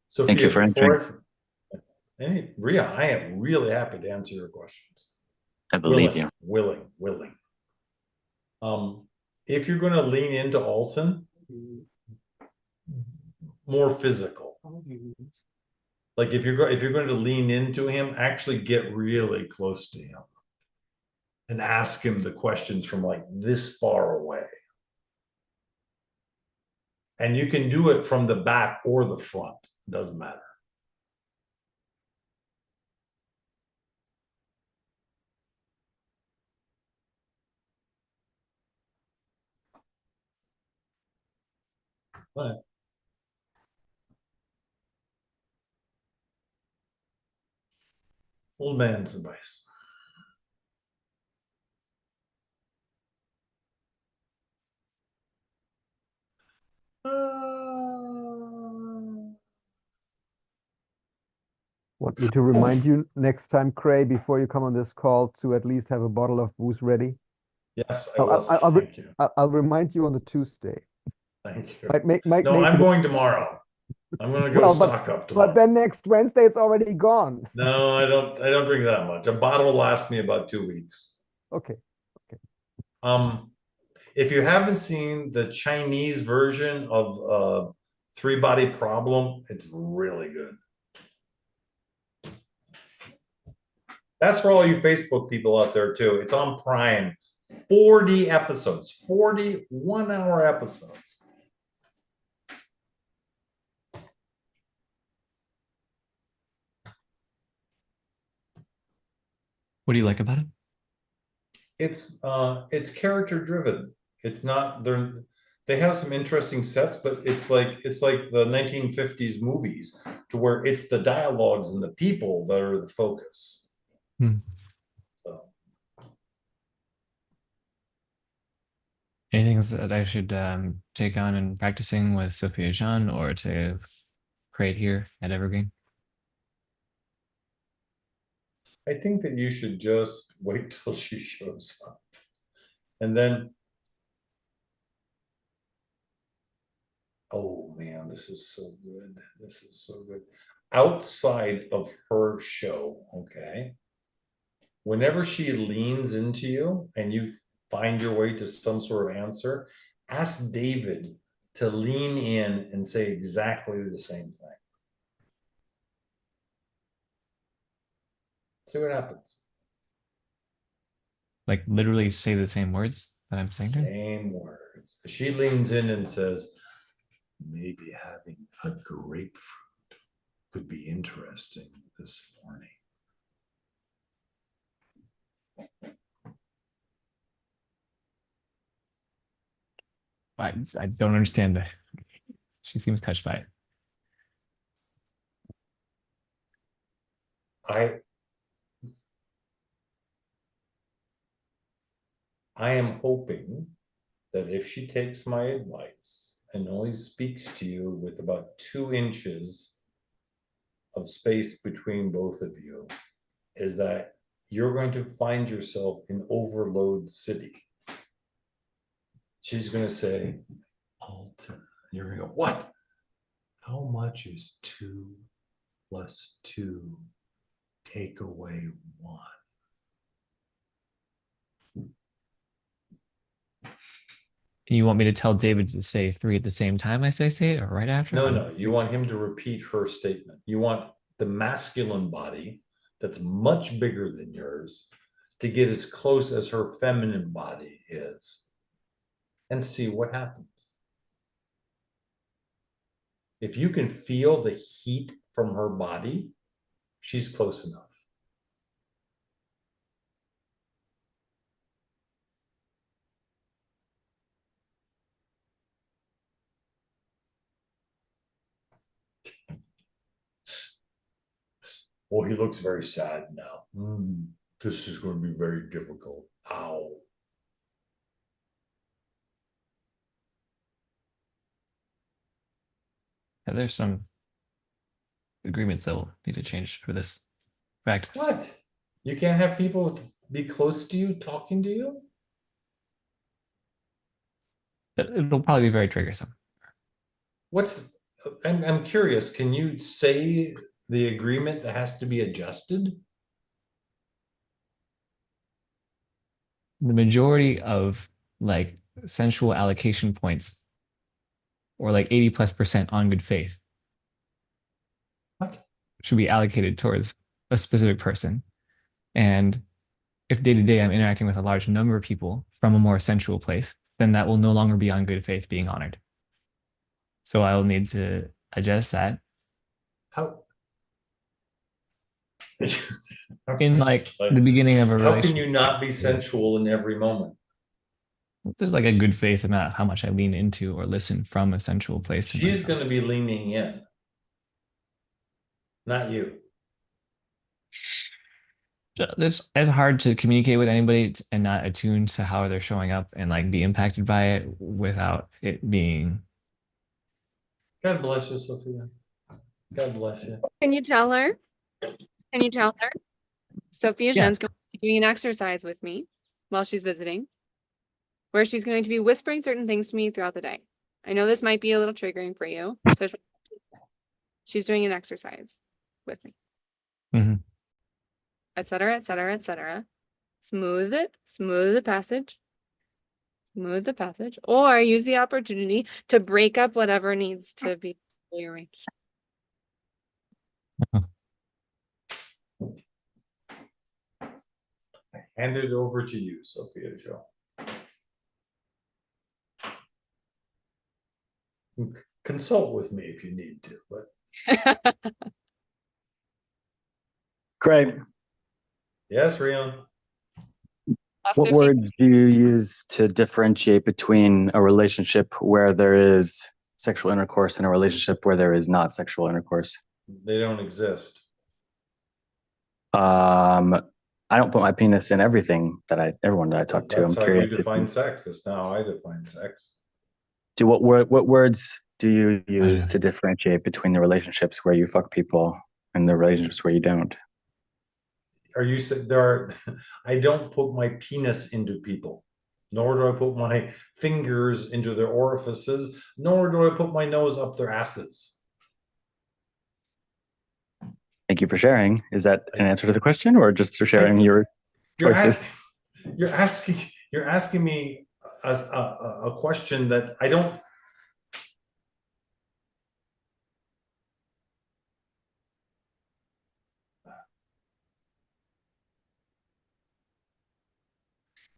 So Thank you for answering. Ria, I am really happy to answer your questions. I believe you. Willing. If you're going to lean into Alton, more physical. Like if you're going to lean into him, actually get really close to him and ask him the questions from like this far away. And you can do it from the back or the front, doesn't matter. But old man's advice. Want me to remind you next time, Cray, before you come on this call, to at least have a bottle of booze ready? Yes, I will. Thank you. I'll remind you on the Tuesday. Thank you. Might No, make I'm it- going tomorrow. I'm going to go Well, stock up tomorrow. But then next Wednesday, it's already gone. No, I don't drink that much. A bottle will last me about 2 weeks. Okay. If you haven't seen the Chinese version of Three Body Problem, it's really good. That's for all you Facebook people out there too. It's on Prime. 40 episodes, 40 one-hour episodes. What do you like about it? It's character driven. It's not they have some interesting sets, but it's like the 1950s movies to where it's the dialogues and the people that are the focus. So Anything else that I should take on and practicing with Sophia Jean or to create here at Evergreen? I think that you should just wait till she shows up. And then, oh man, this is so good. This is so good. Outside of her show, okay, whenever she leans into you and you find your way to some sort of answer, ask David to lean in and say exactly the same thing. See what happens. Like literally say the same words that I'm saying to her? Same words. She leans in and says, maybe having a grapefruit could be interesting this morning. I don't understand that. She seems touched by it. I am hoping that if she takes my advice and only speaks to you with about 2 inches of space between both of you, is that you're going to find yourself in Overload City. She's going to say, Alton. And you're going to go, what? How much is 2 + 2 take away 1? You want me to tell David to say 3 at the same time I say it or right after? No, you want him to repeat her statement. You want the masculine body that's much bigger than yours to get as close as her feminine body is and see what happens. If you can feel the heat from her body, she's close enough. Oh, he looks very sad now. This is going to be very difficult. Ow. Yeah, there's some agreements that will need to change for this practice. What? You can't have people be close to you, talking to you? It'll probably be very triggersome. I'm curious, can you say the agreement that has to be adjusted? The majority of like sensual allocation points, or like 80+% on good faith, What? should be allocated towards a specific person. And if day to day I'm interacting with a large number of people from a more sensual place, then that will no longer be on good faith being honored. So I will need to adjust that How? in like the beginning of a How relationship. can you not be sensual in every moment? There's like a good faith amount how much I lean into or listen from a sensual place. She's going to be leaning in, not you. It's hard to communicate with anybody and not attuned to how they're showing up and like be impacted by it without it being. God bless you, Sophia. God bless you. Can you tell her? Can you tell her? Sophia Yeah. Jean's going to be doing an exercise with me while she's visiting, where she's going to be whispering certain things to me throughout the day. I know this might be a little triggering for you. So she's doing an exercise with me. Mhm. Et cetera, et cetera, et cetera. Smooth it, smooth the passage, or use the opportunity to break up whatever needs to be rearranged. Hand it over to you, Sophia Jo. Consult with me if you need to, but Great. yes, Rion. Last What 15 words do you use to differentiate between a relationship where there is sexual intercourse and a relationship where there is not sexual intercourse? They don't exist. I don't put my penis in everyone that I talk to. That's I'm how you curious. define sex. That's not how I define sex. What words do you use to differentiate between the relationships where you fuck people and the relationships where you don't? Are you saying there are? I don't put my penis into people, nor do I put my fingers into their orifices, nor do I put my nose up their asses. Thank you for sharing. Is that an answer to the question, or just for sharing your choices? You're asking me a question that I don't.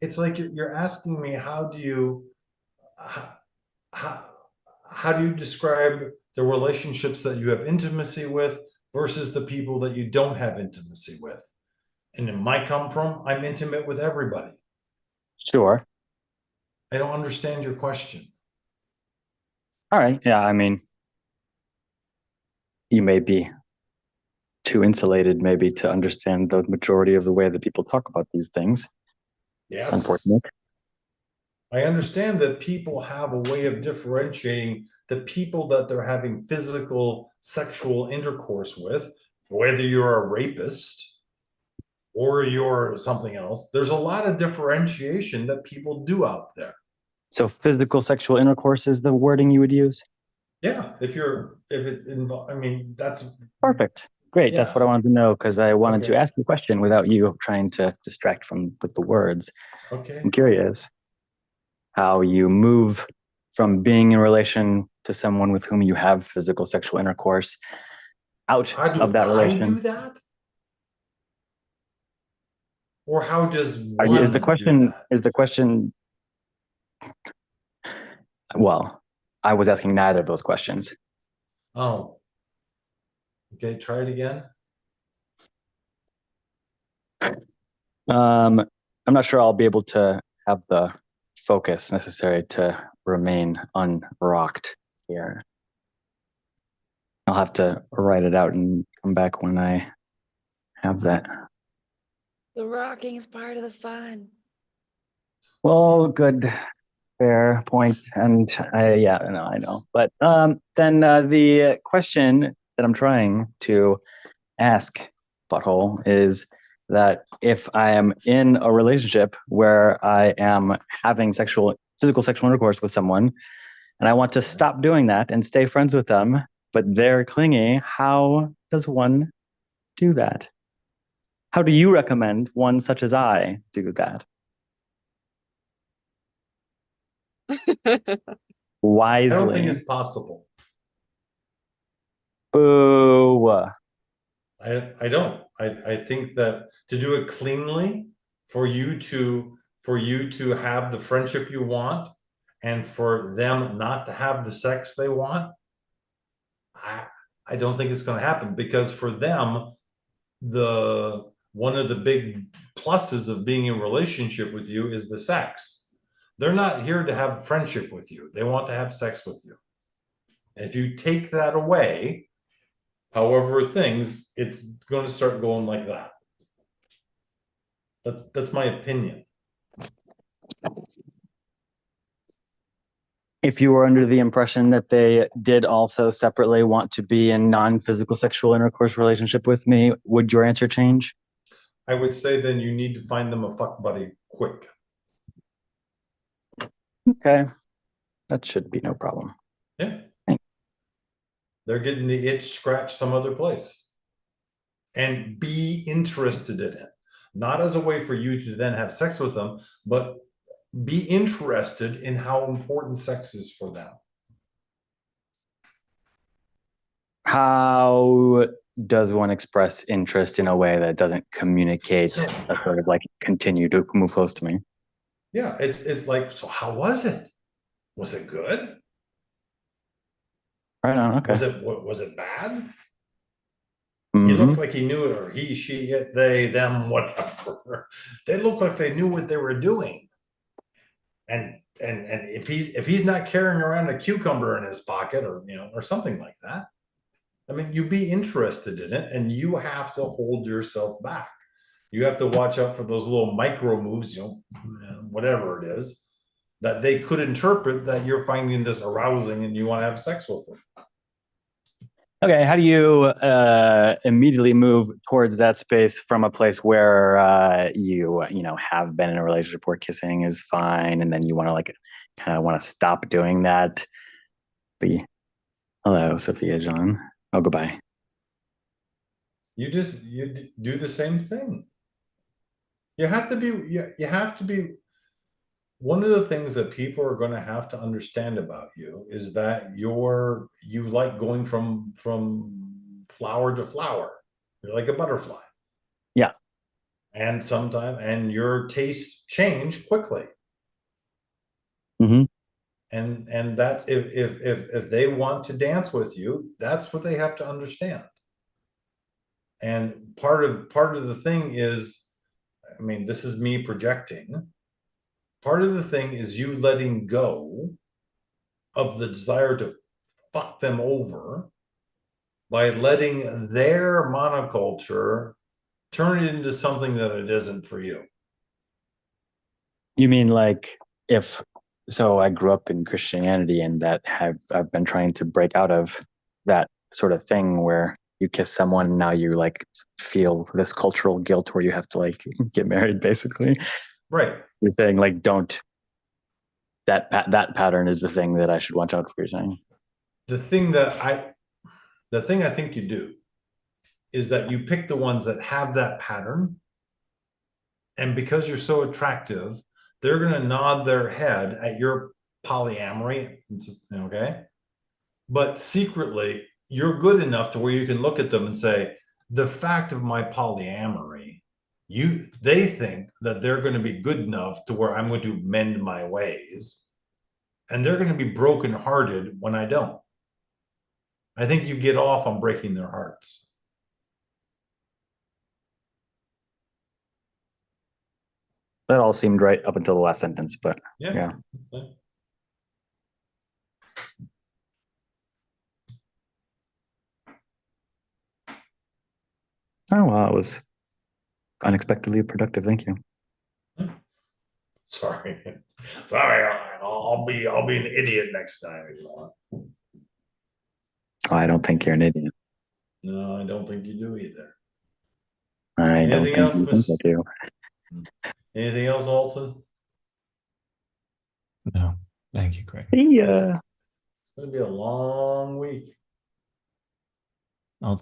It's like you're asking me, how do you describe the relationships that you have intimacy with versus the people that you don't have intimacy with? And in my come from, I'm intimate with everybody. Sure. I don't understand your question. All right. Yeah. I mean, you may be too insulated maybe to understand the majority of the way that people talk about these things. Yes. Unfortunate. I understand that people have a way of differentiating the people that they're having physical sexual intercourse with, whether you're a rapist or you're something else. There's a lot of differentiation that people do out there. So physical sexual intercourse is the wording you would use? Yeah, if it's involved, I mean, that's perfect. Great. That's Yeah. what I wanted to know, because I wanted to Okay. ask you a question without you trying to distract with the words. okay. I'm curious how you move from being in relation to someone with whom you have physical sexual intercourse out How do of that I relation. do that? Or how does Are one you, is the do question that? is the question well, I was asking neither of those questions. Oh. Okay, try it again. I'm not sure I'll be able to have the focus necessary to remain unrocked here. I'll have to write it out and come back when I have that. The rocking is part of the fun. Well, good, fair point. And yeah, no, I know. But then the question that I'm trying to ask, Butthole, is that if I am in a relationship where I am having physical sexual intercourse with someone, and I want to stop doing that and stay friends with them, but they're clingy, how does one do that? How do you recommend one such as I do that? I don't think Wisely. it's possible. Boo. I don't. I think that to do it cleanly, for you to have the friendship you want, and for them not to have the sex they want, I don't think it's going to happen, because for them, one of the big pluses of being in a relationship with you is the sex. They're not here to have friendship with you. They want to have sex with you. And if you take that away, however it's going to start going like that. That's my opinion. If you were under the impression that they did also separately want to be in non-physical sexual intercourse relationship with me, would your answer change? I would say then you need to find them a fuck buddy quick. Okay, that should be no problem. Yeah. Thanks. They're getting the itch scratched some other place. And be interested in it. Not as a way for you to then have sex with them, but be interested in how important sex is for them. How does one express interest in a way that doesn't communicate So- a sort of like continue to move close to me? Yeah, it's like, so how was it? Was it good? Right on, okay. Was it bad? Mhm. He looked like he knew it, or he, she, it, they, them, whatever. They looked like they knew what they were doing. And if he's not carrying around a cucumber in his pocket, or or something like that, I mean, you be interested in it, and you have to hold yourself back. You have to watch out for those little micro moves, whatever it is, that they could interpret that you're finding this arousing and you want to have sex with them. Okay, how do you immediately move towards that space from a place where you have been in a relationship where kissing is fine, and then you want to kind of want to stop doing that? Hello, Sophia Jean. Oh, goodbye. You do the same thing. You have to be. One of the things that people are going to have to understand about you is that you like going from flower to flower. You're like a butterfly. Yeah. And your tastes change quickly. Mm-hmm. And that's if they want to dance with you, that's what they have to understand. And part of the thing is, I mean, this is me projecting. Part of the thing is you letting go of the desire to fuck them over by letting their monoculture turn it into something that it isn't for you. You mean so I grew up in Christianity, and I've been trying to break out of that sort of thing where you kiss someone and now you feel this cultural guilt where you have to get married, basically. Right. You're saying that pattern is the thing that I should watch out for, you're saying? The thing I think you do is that you pick the ones that have that pattern, and because you're so attractive, they're going to nod their head at your polyamory, okay? But secretly, you're good enough to where you can look at them and say, the fact of my polyamory, they think that they're going to be good enough to where I'm going to mend my ways, and they're going to be brokenhearted when I don't. I think you get off on breaking their hearts. That all seemed right up until the last sentence, but Yeah. oh well, it was unexpectedly productive. Thank you. Sorry, I'll be an idiot next time if you want. Oh, I don't think you're an idiot. No, I don't think you do either. I don't Anything think else, you think I do. Anything else, Alton? No, thank you, Craig. Yeah. It's gonna be a long week. I'll take